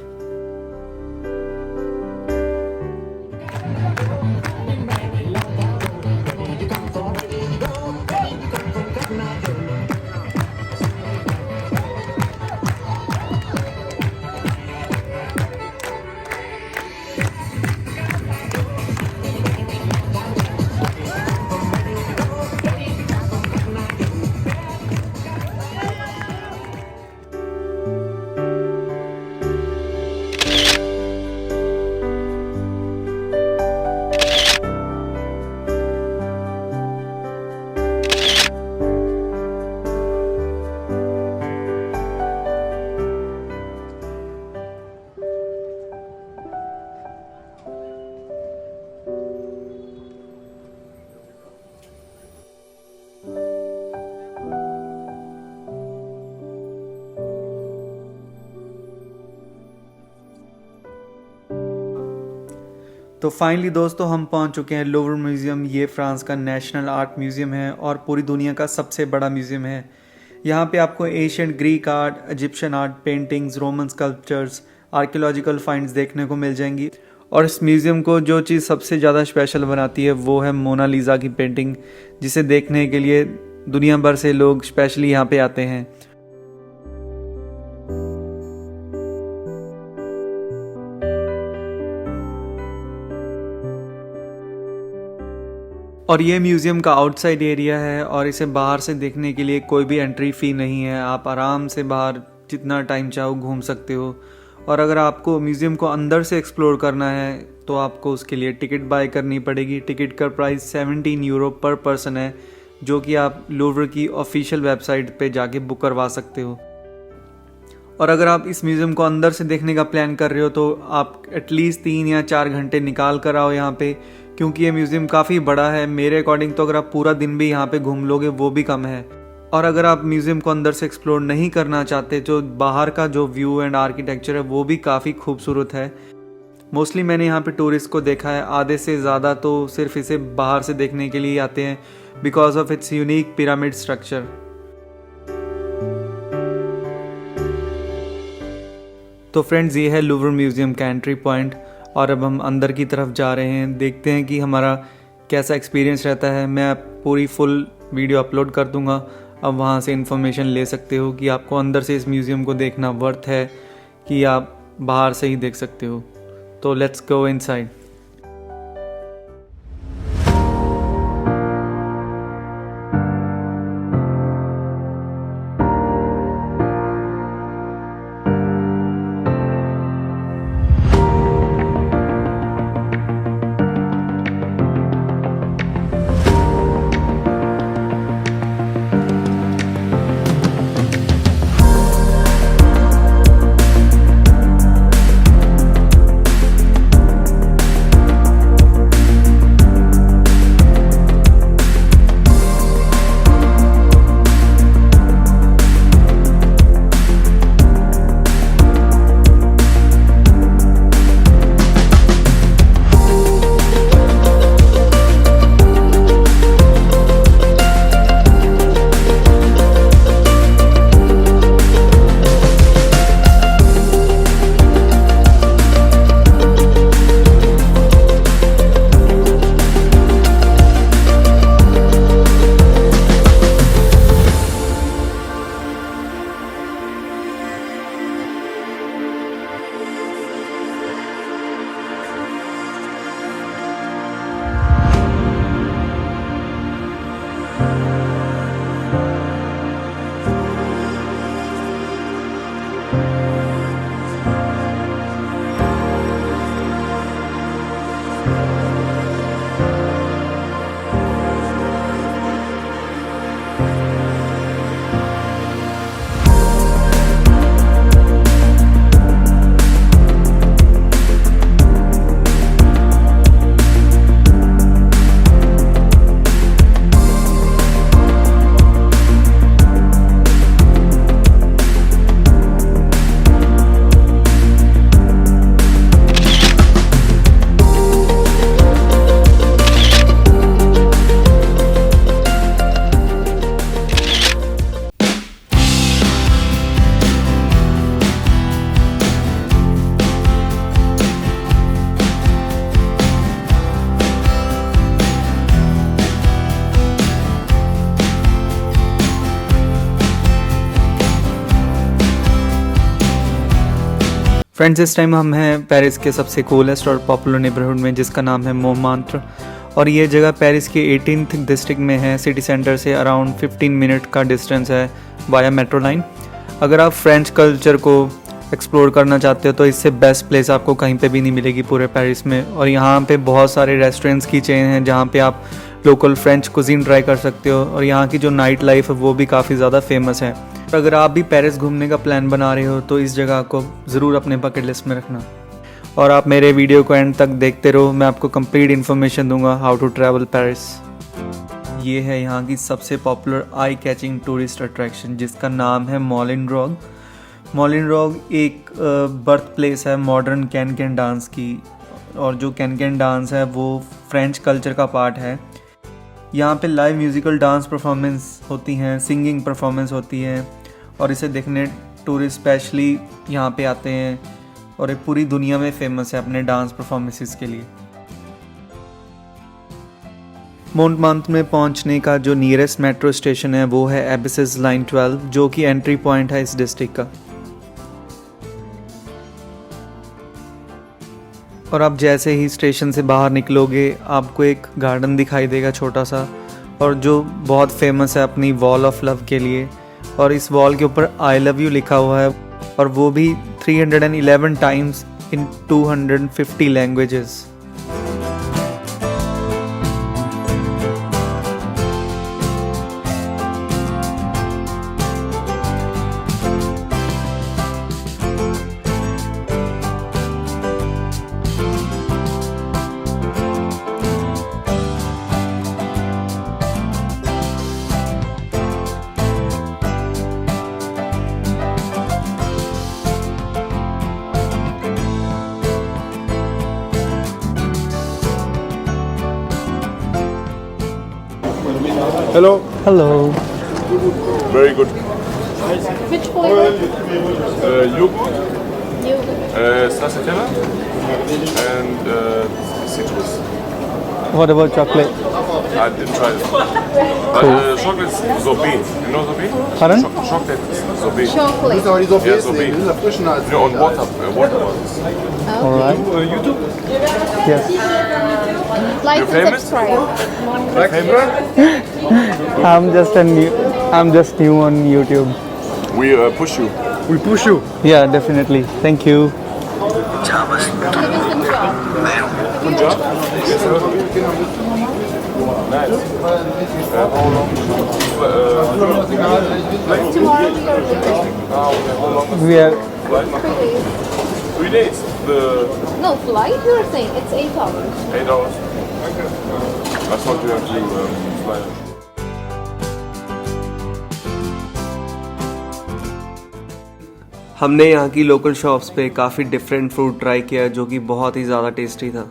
तो फाइनली दोस्तों हम पहुंच चुके हैं लूवर म्यूज़ियम। ये फ्रांस का नेशनल आर्ट म्यूज़ियम है और पूरी दुनिया का सबसे बड़ा म्यूज़ियम है। यहाँ पे आपको ancient Greek art, Egyptian art, paintings, Roman sculptures, archaeological finds देखने को मिल जाएंगी। और इस म्यूज़ियम को जो चीज़ सबसे ज़्यादा स्पेशल बनाती है वो है मोनालिसा की पेंटिंग, जिसे देखने के लिए दुनिया भर से लोग स्पेशली यहाँ पे आते हैं। और ये म्यूज़ियम का आउटसाइड एरिया है और इसे बाहर से देखने के लिए कोई भी एंट्री फ़ी नहीं है। आप आराम से बाहर जितना टाइम चाहो घूम सकते हो। और अगर आपको म्यूज़ियम को अंदर से एक्सप्लोर करना है तो आपको उसके लिए टिकट बाय करनी पड़ेगी। टिकट का प्राइस 17 यूरो पर पर्सन है, जो कि आप लूव्र की ऑफिशियल वेबसाइट पे जाके बुक करवा सकते हो। और अगर आप इस म्यूज़ियम को अंदर से देखने का प्लान कर रहे हो तो आप एटलीस्ट 3 या 4 घंटे निकाल कर आओ यहाँ पे, क्योंकि ये म्यूज़ियम काफ़ी बड़ा है। मेरे अकॉर्डिंग तो अगर आप पूरा दिन भी यहाँ पे घूम लोगे वो भी कम है। और अगर आप म्यूज़ियम को अंदर से एक्सप्लोर नहीं करना चाहते, जो बाहर का जो व्यू एंड आर्किटेक्चर है वो भी काफ़ी खूबसूरत है। मोस्टली मैंने यहाँ पे टूरिस्ट को देखा है, आधे से ज़्यादा तो सिर्फ इसे बाहर से देखने के लिए आते हैं because of its unique pyramid structure. तो फ्रेंड्स, ये है लूव्र म्यूज़ियम का एंट्री पॉइंट और अब हम अंदर की तरफ जा रहे हैं। देखते हैं कि हमारा कैसा एक्सपीरियंस रहता है। मैं पूरी फुल वीडियो अपलोड कर दूंगा, अब वहाँ से इन्फॉर्मेशन ले सकते हो कि आपको अंदर से इस म्यूज़ियम को देखना वर्थ है कि आप बाहर से ही देख सकते हो। तो लेट्स गो इनसाइड। फ्रेंड्स, इस टाइम हम हैं पेरिस के सबसे कूलेस्ट और पॉपुलर नेबरहुड में, जिसका नाम है मोntमार्tre। और ये जगह पेरिस के 18th डिस्ट्रिक्ट में है। सिटी सेंटर से अराउंड 15 मिनट का डिस्टेंस है वाया मेट्रो लाइन। अगर आप फ्रेंच कल्चर को एक्सप्लोर करना चाहते हो तो इससे बेस्ट प्लेस आपको कहीं पे भी नहीं मिलेगी पूरे पेरिस में। और यहाँ पे बहुत सारे रेस्टोरेंट्स की चेन हैं जहाँ पे आप लोकल फ्रेंच कुजीन ट्राई कर सकते हो। और यहाँ की जो नाइट लाइफ है वो भी काफ़ी ज़्यादा फेमस है। अगर आप भी पेरिस घूमने का प्लान बना रहे हो तो इस जगह को ज़रूर अपने बकेट लिस्ट में रखना। और आप मेरे वीडियो को एंड तक देखते रहो, मैं आपको कंप्लीट इन्फॉर्मेशन दूंगा हाउ टू ट्रैवल पेरिस। ये है यहाँ की सबसे popular eye catching tourist attraction, जिसका नाम है मॉलिन रॉग। मॉलिन रॉग एक बर्थ प्लेस है मॉडर्न कैन डांस की। और जो कैन डांस है वो फ्रेंच कल्चर का पार्ट है। यहाँ पे लाइव म्यूज़िकल डांस परफॉर्मेंस होती हैं, सिंगिंग परफॉर्मेंस होती है और इसे देखने टूरिस्ट स्पेशली यहाँ पे आते हैं। और ये पूरी दुनिया में फेमस है अपने डांस परफॉर्मेंसेस के लिए। मोंटमार्ट में पहुंचने का जो नियरेस्ट मेट्रो स्टेशन है वो है एबिसिस लाइन 12, जो कि एंट्री पॉइंट है इस डिस्ट्रिक्ट का। और आप जैसे ही स्टेशन से बाहर निकलोगे आपको एक गार्डन दिखाई देगा छोटा सा, और जो बहुत फेमस है अपनी वॉल ऑफ लव के लिए। और इस वॉल के ऊपर आई लव यू लिखा हुआ है, और वो भी 311 times in 250 languages. Hello. Hello. Very good. Which flavor? You, You. stracciatella and citrus. What about chocolate? I didn't try it. But chocolate is Zobi. You know Zobi? Pardon? Chocolate is Zobi. Chocolate. Yeah, Zobi. You know, on water bottles. Alright. YouTube? Yes. Like You to famous? subscribe. Favorite? I'm just new on YouTube. We push you. We push you. Yeah, definitely. Thank you. Live in Punjab. Punjab? Yes, sir. Nice. How long? Tomorrow we are leaving. How long? We are Flight? 3 days. 3 days. The No, flight you're saying? It's 8 hours. 8 hours. I thought you have to fly. हमने यहाँ की लोकल शॉप्स पे काफ़ी डिफरेंट फ्रूट ट्राई किया जो कि बहुत ही ज़्यादा टेस्टी था।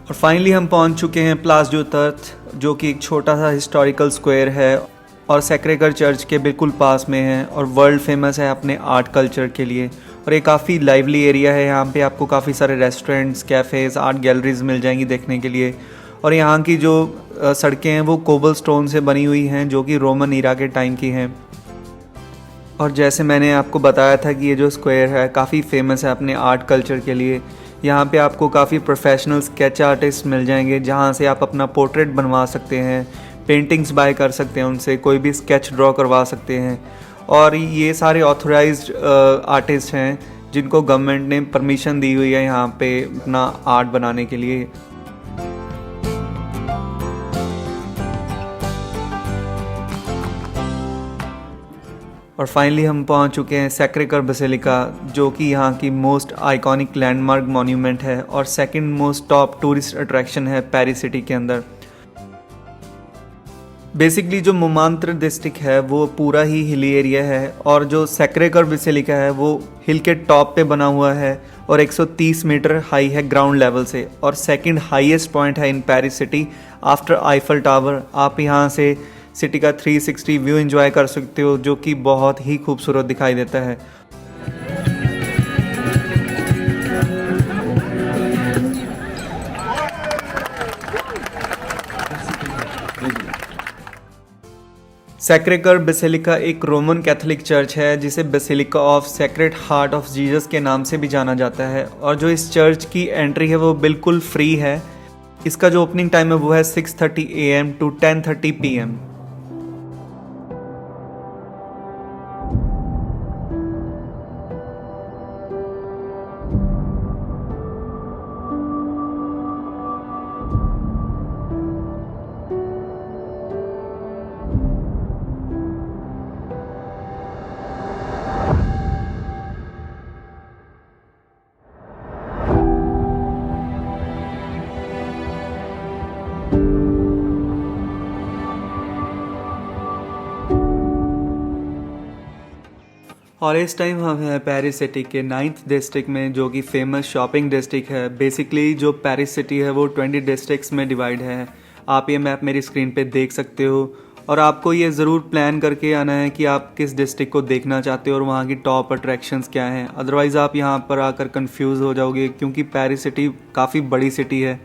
और फाइनली हम पहुंच चुके हैं प्लास डू तर्थ, जो कि एक छोटा सा हिस्टोरिकल स्क्वायर है और सैक्रेगर चर्च के बिल्कुल पास में है, और वर्ल्ड फेमस है अपने आर्ट कल्चर के लिए। और ये काफ़ी लाइवली एरिया है, यहाँ पे आपको काफ़ी सारे रेस्टोरेंट्स, कैफ़ेज़, आर्ट गैलरीज मिल जाएंगी देखने के लिए। और यहाँ की जो सड़कें हैं वो कोबल स्टोन से बनी हुई हैं, जो कि रोमन ईरा के टाइम की हैं। और जैसे मैंने आपको बताया था कि ये जो स्क्वायर है काफ़ी फेमस है अपने आर्ट कल्चर के लिए। यहाँ पे आपको काफ़ी प्रोफेशनल स्केच आर्टिस्ट मिल जाएंगे, जहाँ से आप अपना पोर्ट्रेट बनवा सकते हैं, पेंटिंग्स बाय कर सकते हैं उनसे, कोई भी स्केच ड्रॉ करवा सकते हैं। और ये सारे ऑथराइज्ड आर्टिस्ट हैं जिनको गवर्नमेंट ने परमिशन दी हुई है यहाँ पे अपना आर्ट बनाने के लिए। और फाइनली हम पहुंच चुके हैं सैक्रेगर बेसिलिका, जो कि यहाँ की मोस्ट आइकॉनिक लैंडमार्क मॉन्यूमेंट है और second most top tourist attraction है पेरिस सिटी के अंदर। बेसिकली जो मोंमार्त्र डिस्ट्रिक्ट है वो पूरा ही हिली एरिया है, और जो सैक्रेगर बेसिलिका है वो हिल के टॉप पे बना हुआ है और 130 मीटर हाई है ग्राउंड लेवल से, और सेकंड हाईएस्ट पॉइंट है in Paris city after Eiffel tower. आप यहाँ से सिटी का 360 व्यू एंजॉय कर सकते हो, जो कि बहुत ही खूबसूरत दिखाई देता है। सैक्रेगर बेसिलिका एक रोमन कैथोलिक चर्च है जिसे basilica of sacred heart of Jesus के नाम से भी जाना जाता है। और जो इस चर्च की एंट्री है वो बिल्कुल फ्री है। इसका जो ओपनिंग टाइम है वो है 6:30 AM to 10:30 PM। और इस टाइम हम हैं पेरिस सिटी के 9th डिस्ट्रिक्ट में, जो कि फेमस शॉपिंग डिस्ट्रिक्ट है। बेसिकली जो पेरिस सिटी है वो 20 डिस्ट्रिक्ट्स में डिवाइड है। आप ये मैप मेरी स्क्रीन पे देख सकते हो और आपको ये ज़रूर प्लान करके आना है कि आप किस डिस्ट्रिक्ट को देखना चाहते हो और वहाँ की टॉप अट्रैक्शंस क्या हैं। अदरवाइज़ आप यहाँ पर आकर कंफ्यूज हो जाओगे, क्योंकि पेरिस सिटी काफ़ी बड़ी सिटी है।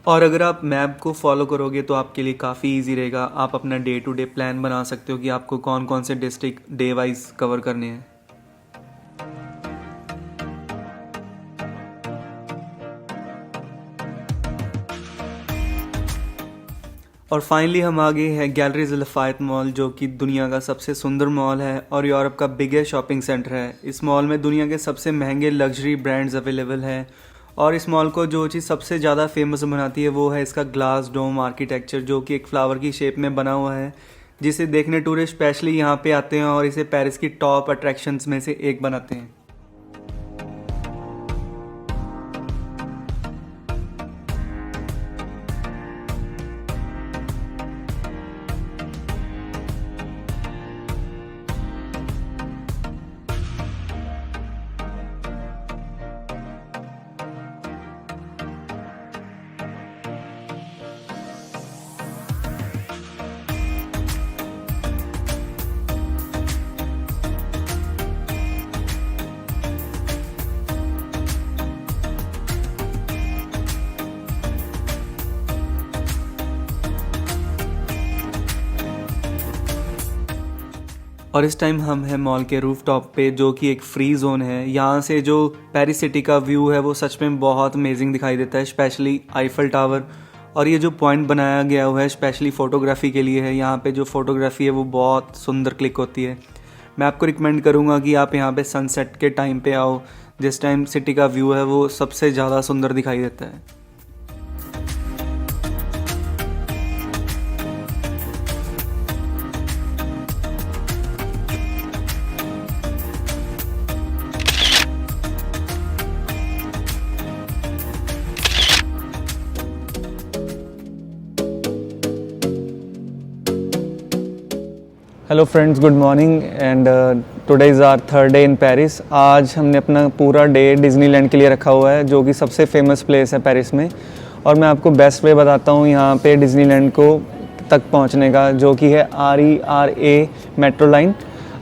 और अगर आप मैप को फॉलो करोगे तो आपके लिए काफ़ी इजी रहेगा। आप अपना डे टू डे प्लान बना सकते हो कि आपको कौन कौन से डिस्ट्रिक्ट डे वाइज कवर करने हैं। और फाइनली हम आ गए हैं गैलरीज लफायत मॉल, जो कि दुनिया का सबसे सुंदर मॉल है और यूरोप का बिगेस्ट शॉपिंग सेंटर है। इस मॉल में दुनिया के सबसे महंगे लग्जरी ब्रांड्स अवेलेबल हैं और इस मॉल को जो चीज़ सबसे ज़्यादा फेमस बनाती है वो है इसका ग्लास डोम आर्किटेक्चर, जो कि एक फ्लावर की शेप में बना हुआ है, जिसे देखने टूरिस्ट स्पेशली यहाँ पे आते हैं और इसे पेरिस की टॉप अट्रैक्शंस में से एक बनाते हैं। और इस टाइम हम हैं मॉल के रूफ टॉप पे, जो कि एक फ्री जोन है। यहाँ से जो पेरिस सिटी का व्यू है वो सच में बहुत अमेजिंग दिखाई देता है, स्पेशली आईफल टावर। और ये जो पॉइंट बनाया गया हुआ है स्पेशली फ़ोटोग्राफी के लिए है। यहाँ पे जो फ़ोटोग्राफी है वो बहुत सुंदर क्लिक होती है। मैं आपको रिकमेंड करूँगा कि आप यहाँ पे सनसेट के टाइम पे आओ, जिस टाइम सिटी का व्यू है वो सबसे ज़्यादा सुंदर दिखाई देता है। Hello friends, good morning and today is our third day in Paris. आज हमने अपना पूरा डे डिज्नीलैंड के लिए रखा हुआ है, जो कि सबसे फेमस प्लेस है पेरिस में। और मैं आपको बेस्ट वे बताता हूँ यहाँ पे डिज्नीलैंड को तक पहुँचने का, जो कि है RERA मेट्रो लाइन।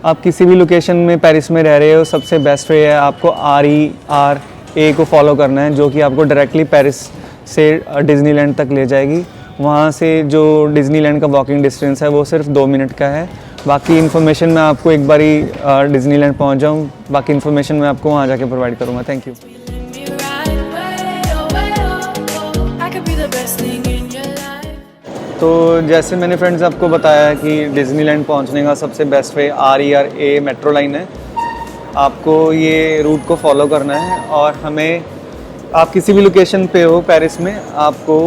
आप किसी भी लोकेशन में पेरिस में रह रहे हो, सबसे बेस्ट वे है आपको RERA को फॉलो करना है, जो कि आपको डायरेक्टली पेरिस से डिज्नीलैंड तक ले जाएगी। वहाँ से जो डिज्नीलैंड का वॉकिंग डिस्टेंस है वो सिर्फ 2 मिनट का है। बाकी इन्फॉर्मेशन मैं आपको एक बारी डिज्नीलैंड पहुँच जाऊँ, बाकी इन्फॉर्मेशन मैं आपको वहाँ जाके प्रोवाइड करूँगा। Thank you. तो जैसे मैंने फ्रेंड्स आपको बताया कि डिज्नीलैंड पहुँचने का सबसे best way RERA metro line है। आपको ये रूट को फॉलो करना है और हमें, आप किसी भी लोकेशन पे हो पेरिस में, आपको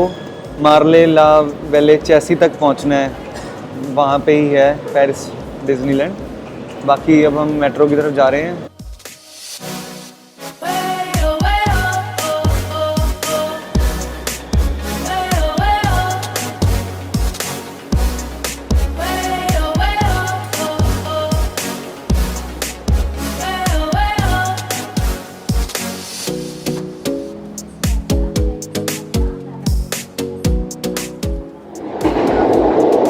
मार्ले ला वेले चैसी तक पहुंचना है। वहाँ पे ही है पेरिस डिज्नीलैंड। बाकी अब हम मेट्रो की तरफ जा रहे हैं।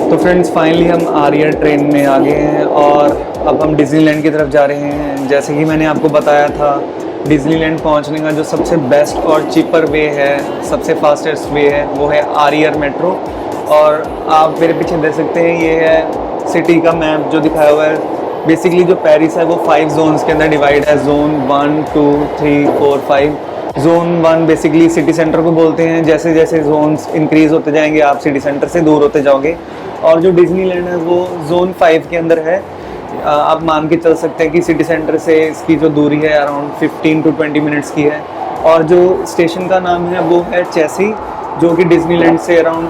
तो फ्रेंड्स फाइनली हम आर्या ट्रेन में आ गए हैं और अब हम डिज्नीलैंड की तरफ जा रहे हैं। जैसे कि मैंने आपको बताया था, डिज्नीलैंड पहुंचने का जो सबसे बेस्ट और चीपर वे है, सबसे फास्टेस्ट वे है, वो है RER मेट्रो। और आप मेरे पीछे देख सकते हैं, ये है सिटी का मैप जो दिखाया हुआ है। बेसिकली जो पेरिस है वो 5 जोन्स के अंदर डिवाइड है। Zone 1, 2, 3, 4, 5। Zone 1 basically city centre को बोलते हैं। जैसे जैसे जोन्स इंक्रीज होते जाएंगे आप सिटी सेंटर से दूर होते जाओगे। और जो डिज्नीलैंड है वो जोन 5 के अंदर है। आप मान के चल सकते हैं कि सिटी सेंटर से इसकी जो दूरी है अराउंड 15 to 20 मिनट्स की है। और जो स्टेशन का नाम है वो है चेसी, जो कि डिज्नीलैंड से अराउंड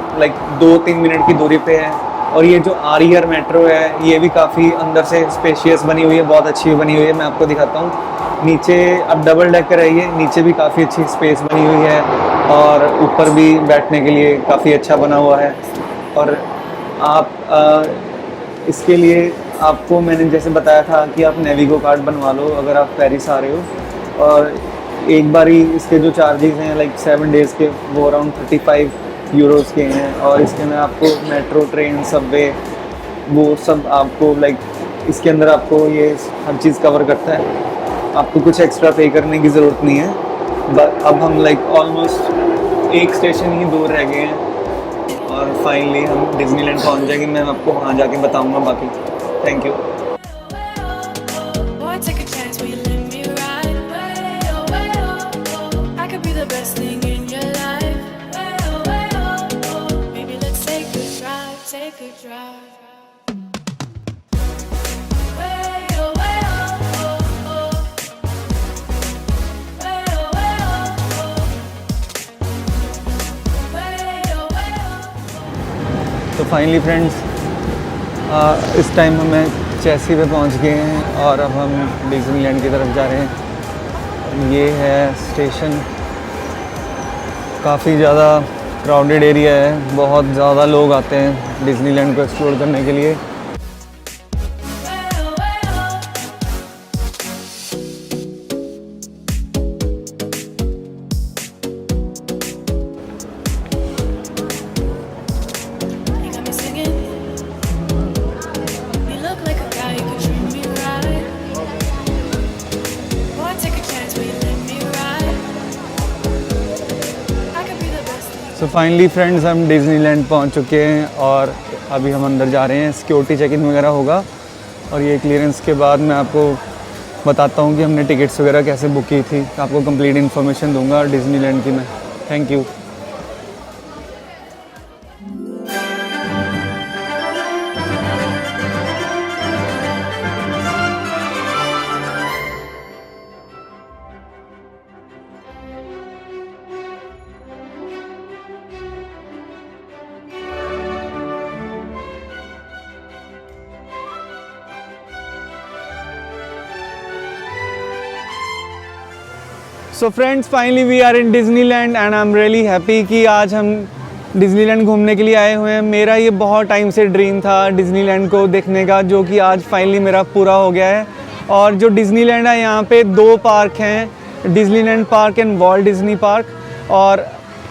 2-3 मिनट की दूरी पे है। और ये जो RER मेट्रो है ये भी काफ़ी अंदर से स्पेशियस बनी हुई है, बहुत अच्छी बनी हुई है। मैं आपको दिखाता हूँ। नीचे अब डबल डेकर है ये, नीचे भी काफ़ी अच्छी स्पेस बनी हुई है और ऊपर भी बैठने के लिए काफ़ी अच्छा बना हुआ है। और आप इसके लिए आपको मैंने जैसे बताया था कि आप नेविगो कार्ड बनवा लो अगर आप पेरिस आ रहे हो, और एक बार ही इसके जो चार्जेस हैं लाइक 7 डेज़ के वो अराउंड 35 यूरोज़ के हैं, और इसके अंदर आपको मेट्रो, ट्रेन, सबवे वो सब आपको लाइक इसके अंदर आपको ये हर चीज़ कवर करता है, आपको कुछ एक्स्ट्रा पे करने की ज़रूरत नहीं है। बट अब हम लाइक ऑलमोस्ट एक स्टेशन ही दूर रह गए हैं और फाइनली हम डिज्नीलैंड पहुंच जाएंगे। मैं आपको वहाँ जाके बताऊँगा बाकी। Thank you. Boy, take a chance, will you let me ride? Way, oh, way, oh, oh. I could be the best thing in your life. Way, oh, way, oh, oh. Baby, let's take a drive, take a drive. Way, oh, way, oh, oh. Way, oh, way, oh, oh. Way, oh, way, oh. तो फाइनली फ्रेंड्स इस टाइम हमें चेल्सी पे पहुंच गए हैं और अब हम डिज्नीलैंड की तरफ जा रहे हैं। ये है स्टेशन, काफ़ी ज़्यादा क्राउडेड एरिया है, बहुत ज़्यादा लोग आते हैं डिज्नीलैंड को एक्सप्लोर करने के लिए। You got me singing. You look like a guy who could treat me right. Boy, take a chance, will you let me ride? I could be the best thing. So finally friends हम डिज्नीलैंड पहुंच चुके हैं और अभी हम अंदर जा रहे हैं। सिक्योरिटी चेक इन वगैरह होगा और ये क्लियरेंस के बाद मैं आपको बताता हूँ कि हमने टिकट्स वगैरह कैसे बुक की थी। आपको कंप्लीट इन्फॉर्मेशन दूंगा डिज्नीलैंड की मैं। Thank you. So friends finally we are in Disneyland and I am really happy कि आज हम डिज्नीलैंड घूमने के लिए आए हुए हैं। मेरा ये बहुत टाइम से ड्रीम था डिज्नीलैंड को देखने का, जो कि आज फाइनली मेरा पूरा हो गया है। और जो डिज्नीलैंड है यहाँ पे 2 पार्क हैं, Disneyland park and Walt Disney park, और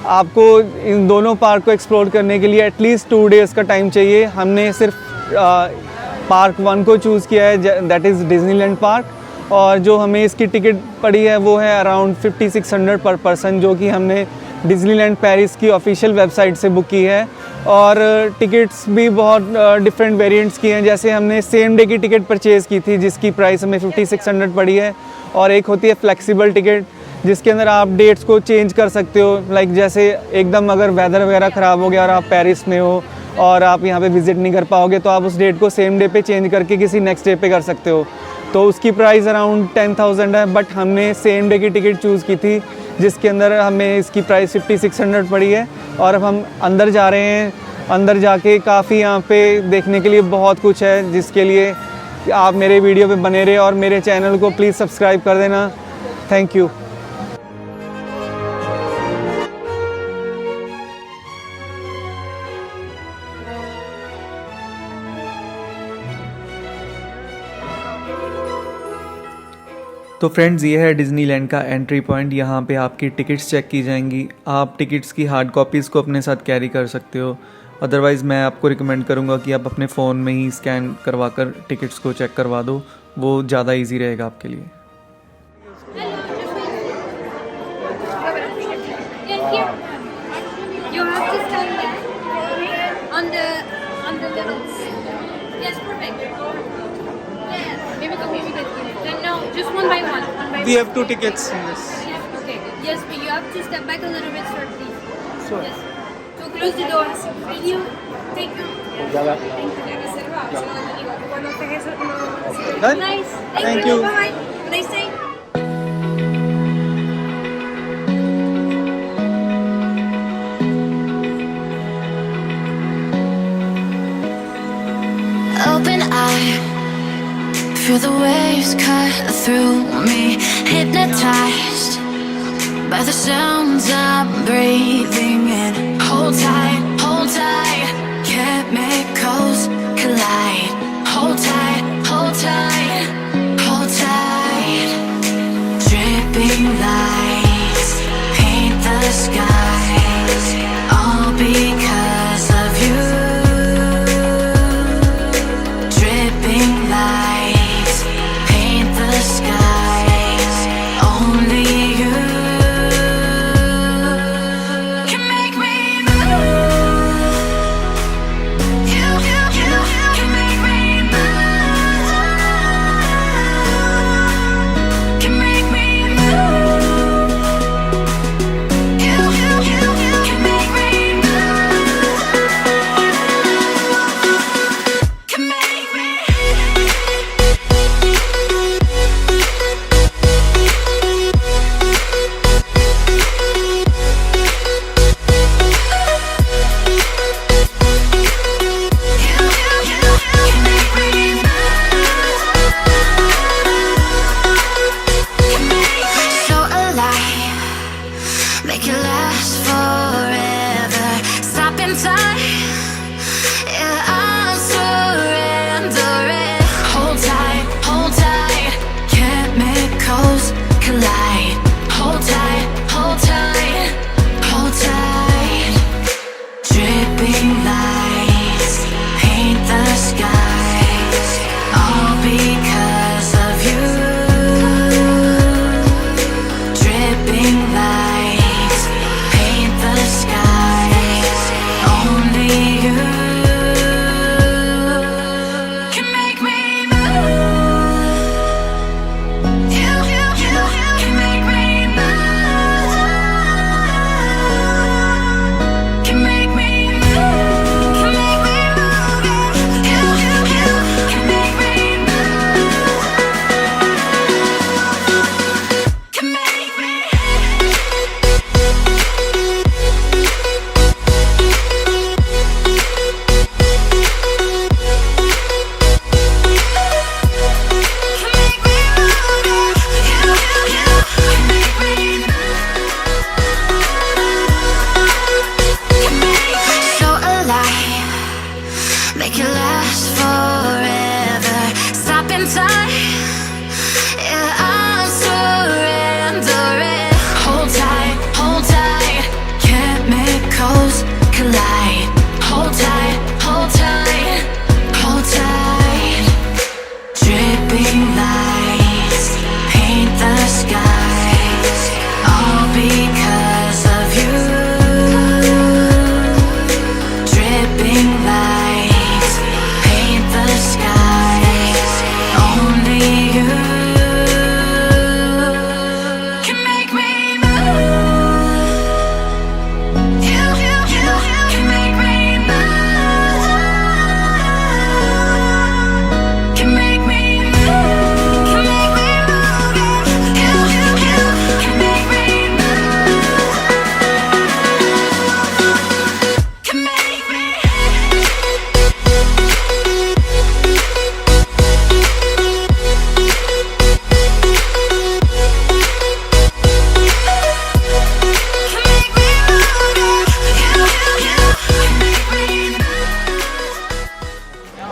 आपको इन दोनों पार्क को एक्सप्लोर करने के लिए एटलीस्ट 2 डेज़ का टाइम चाहिए। हमने सिर्फ पार्क 1 को चूज़ किया है, दैट इज़ डिज्नीलैंड पार्क, और जो हमें इसकी टिकट पड़ी है वो है अराउंड 5600 पर पर्सन, जो कि हमने डिज्नीलैंड पेरिस की ऑफिशियल वेबसाइट से बुक की है। और टिकट्स भी बहुत डिफरेंट वेरिएंट्स की हैं। जैसे हमने सेम डे की टिकट परचेज़ की थी जिसकी प्राइस हमें 5600 पड़ी है, और एक होती है फ्लेक्सिबल टिकट जिसके अंदर आप डेट्स को चेंज कर सकते हो। लाइक जैसे एकदम अगर वेदर वगैरह ख़राब हो गया और आप पेरिस में हो और आप यहाँ पे विज़िट नहीं कर पाओगे तो आप उस डेट को सेम डे पे चेंज करके किसी नेक्स्ट डे पे कर सकते हो। तो उसकी प्राइस अराउंड 10,000 है, बट हमने सेम डे की टिकट चूज़ की थी जिसके अंदर हमें इसकी प्राइस 5600 पड़ी है। और अब हम अंदर जा रहे हैं। अंदर जाके काफ़ी यहाँ पे देखने के लिए बहुत कुछ है, जिसके लिए आप मेरे वीडियो पे बने रहे और मेरे चैनल को प्लीज़ सब्सक्राइब कर देना। Thank you. तो फ्रेंड्स ये है डिज्नीलैंड का एंट्री पॉइंट। यहाँ पे आपकी टिकट्स चेक की जाएंगी। आप टिकट्स की हार्ड कॉपीज़ को अपने साथ कैरी कर सकते हो, अदरवाइज़ मैं आपको रिकमेंड करूँगा कि आप अपने फ़ोन में ही स्कैन करवा कर टिकट्स को चेक करवा दो, वो ज़्यादा इजी रहेगा आपके लिए। And here, you have to stand there on the little. Yes, perfect. Yes, maybe go. Then no, just one by one. We have 2 tickets in this. Yes, okay. Yes, but you have to step back a little bit, sir, please. Sure. Yes. So close the doors. Will you take them? Done? Nice. Thank you. Bye. Have a nice day. Open eye, feel the waves cut through me, hypnotized by the sounds I'm breathing in. Hold tight, chemicals collide. Hold tight,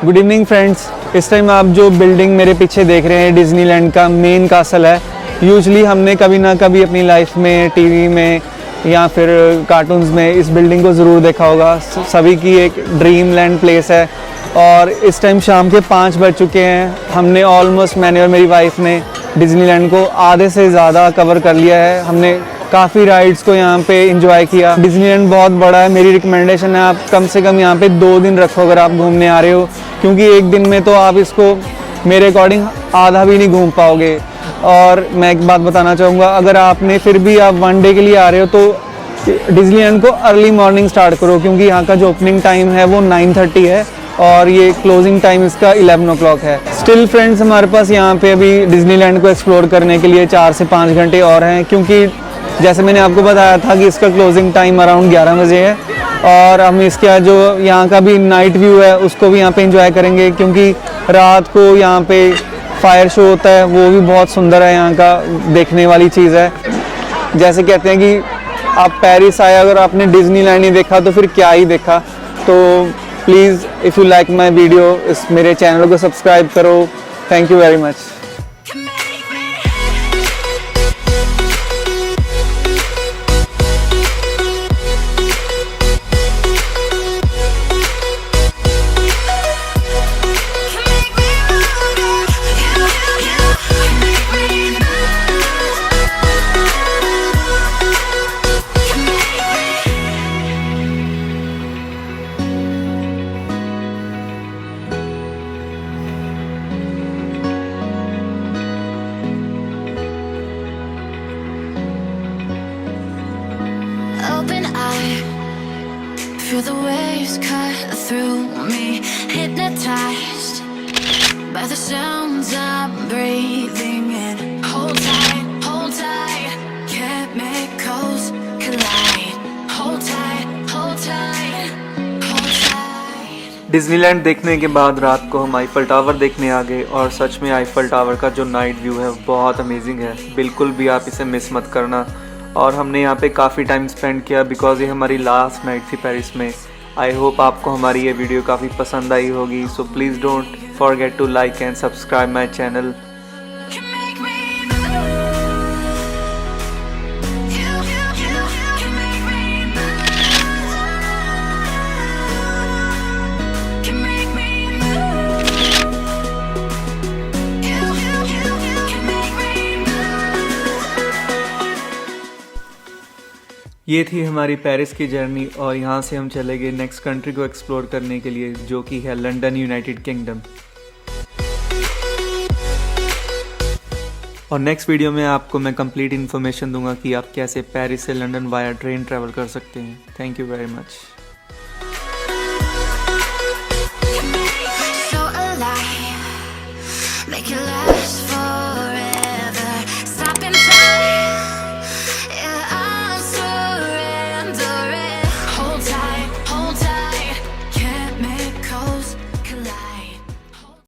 good evening friends. इस टाइम आप जो बिल्डिंग मेरे पीछे देख रहे हैं डिज्नीलैंड का मेन कासल है। यूजुअली हमने कभी ना कभी अपनी लाइफ में टीवी में या फिर कार्टून्स में इस बिल्डिंग को ज़रूर देखा होगा। सभी की एक ड्रीम लैंड प्लेस है और इस टाइम शाम के 5 बज चुके हैं। हमने ऑलमोस्ट, मैंने और मेरी वाइफ ने डिज्नीलैंड को आधे से ज़्यादा कवर कर लिया है। हमने काफ़ी राइड्स को यहाँ पे एंजॉय किया। डिज्नीलैंड बहुत बड़ा है। मेरी रिकमेंडेशन है आप कम से कम यहाँ पे 2 दिन रखो अगर आप घूमने आ रहे हो, क्योंकि एक दिन में तो आप इसको मेरे अकॉर्डिंग आधा भी नहीं घूम पाओगे। और मैं एक बात बताना चाहूँगा, अगर आपने फिर भी आप 1 डे के लिए आ रहे हो तो डिज्नीलैंड को अर्ली मॉर्निंग स्टार्ट करो, क्योंकि यहाँ का जो ओपनिंग टाइम है वो 9:30 है और ये क्लोजिंग टाइम इसका 11 o'clock है। स्टिल फ्रेंड्स, हमारे पास यहाँ पे अभी डिज्नीलैंड को एक्सप्लोर करने के लिए 4 से 5 घंटे और हैं, क्योंकि जैसे मैंने आपको बताया था कि इसका क्लोजिंग टाइम अराउंड 11 बजे है। और हम इसका जो यहाँ का भी नाइट व्यू है उसको भी यहाँ पे एंजॉय करेंगे, क्योंकि रात को यहाँ पे फायर शो होता है, वो भी बहुत सुंदर है, यहाँ का देखने वाली चीज़ है। जैसे कहते हैं कि आप पेरिस आए अगर आपने डिज्नीलैंड नहीं देखा तो फिर क्या ही देखा। तो please if you like my video, इस मेरे चैनल को सब्सक्राइब करो। Thank you very much. Open eye, feel the waves cut through me, hypnotized by the sounds I'm breathing in. Hold tight, chemicals collide. Hold tight, hold tight, hold tight. Disneyland देखने के बाद रात को हम आईफल टावर देखने आ गए और सच में आईफल टावर का जो नाइट व्यू है बहुत अमेजिंग है। बिल्कुल भी आप इसे मिस मत करना। और हमने यहाँ पे काफ़ी टाइम स्पेंड किया बिकॉज ये हमारी लास्ट नाइट थी पेरिस में। आई होप आपको हमारी ये वीडियो काफ़ी पसंद आई होगी। So please don't forget to like and subscribe my channel. Can make me move. You can make me move. Can make me move. You can make me move. ये थी हमारी पेरिस की जर्नी और यहाँ से हम चले गए नेक्स्ट कंट्री को एक्सप्लोर करने के लिए, जो कि है लंदन, यूनाइटेड किंगडम। और नेक्स्ट वीडियो में आपको मैं कंप्लीट इन्फॉर्मेशन दूंगा कि आप कैसे पेरिस से लंदन वाया ट्रेन ट्रैवल कर सकते हैं। Thank you very much. So alive, make it last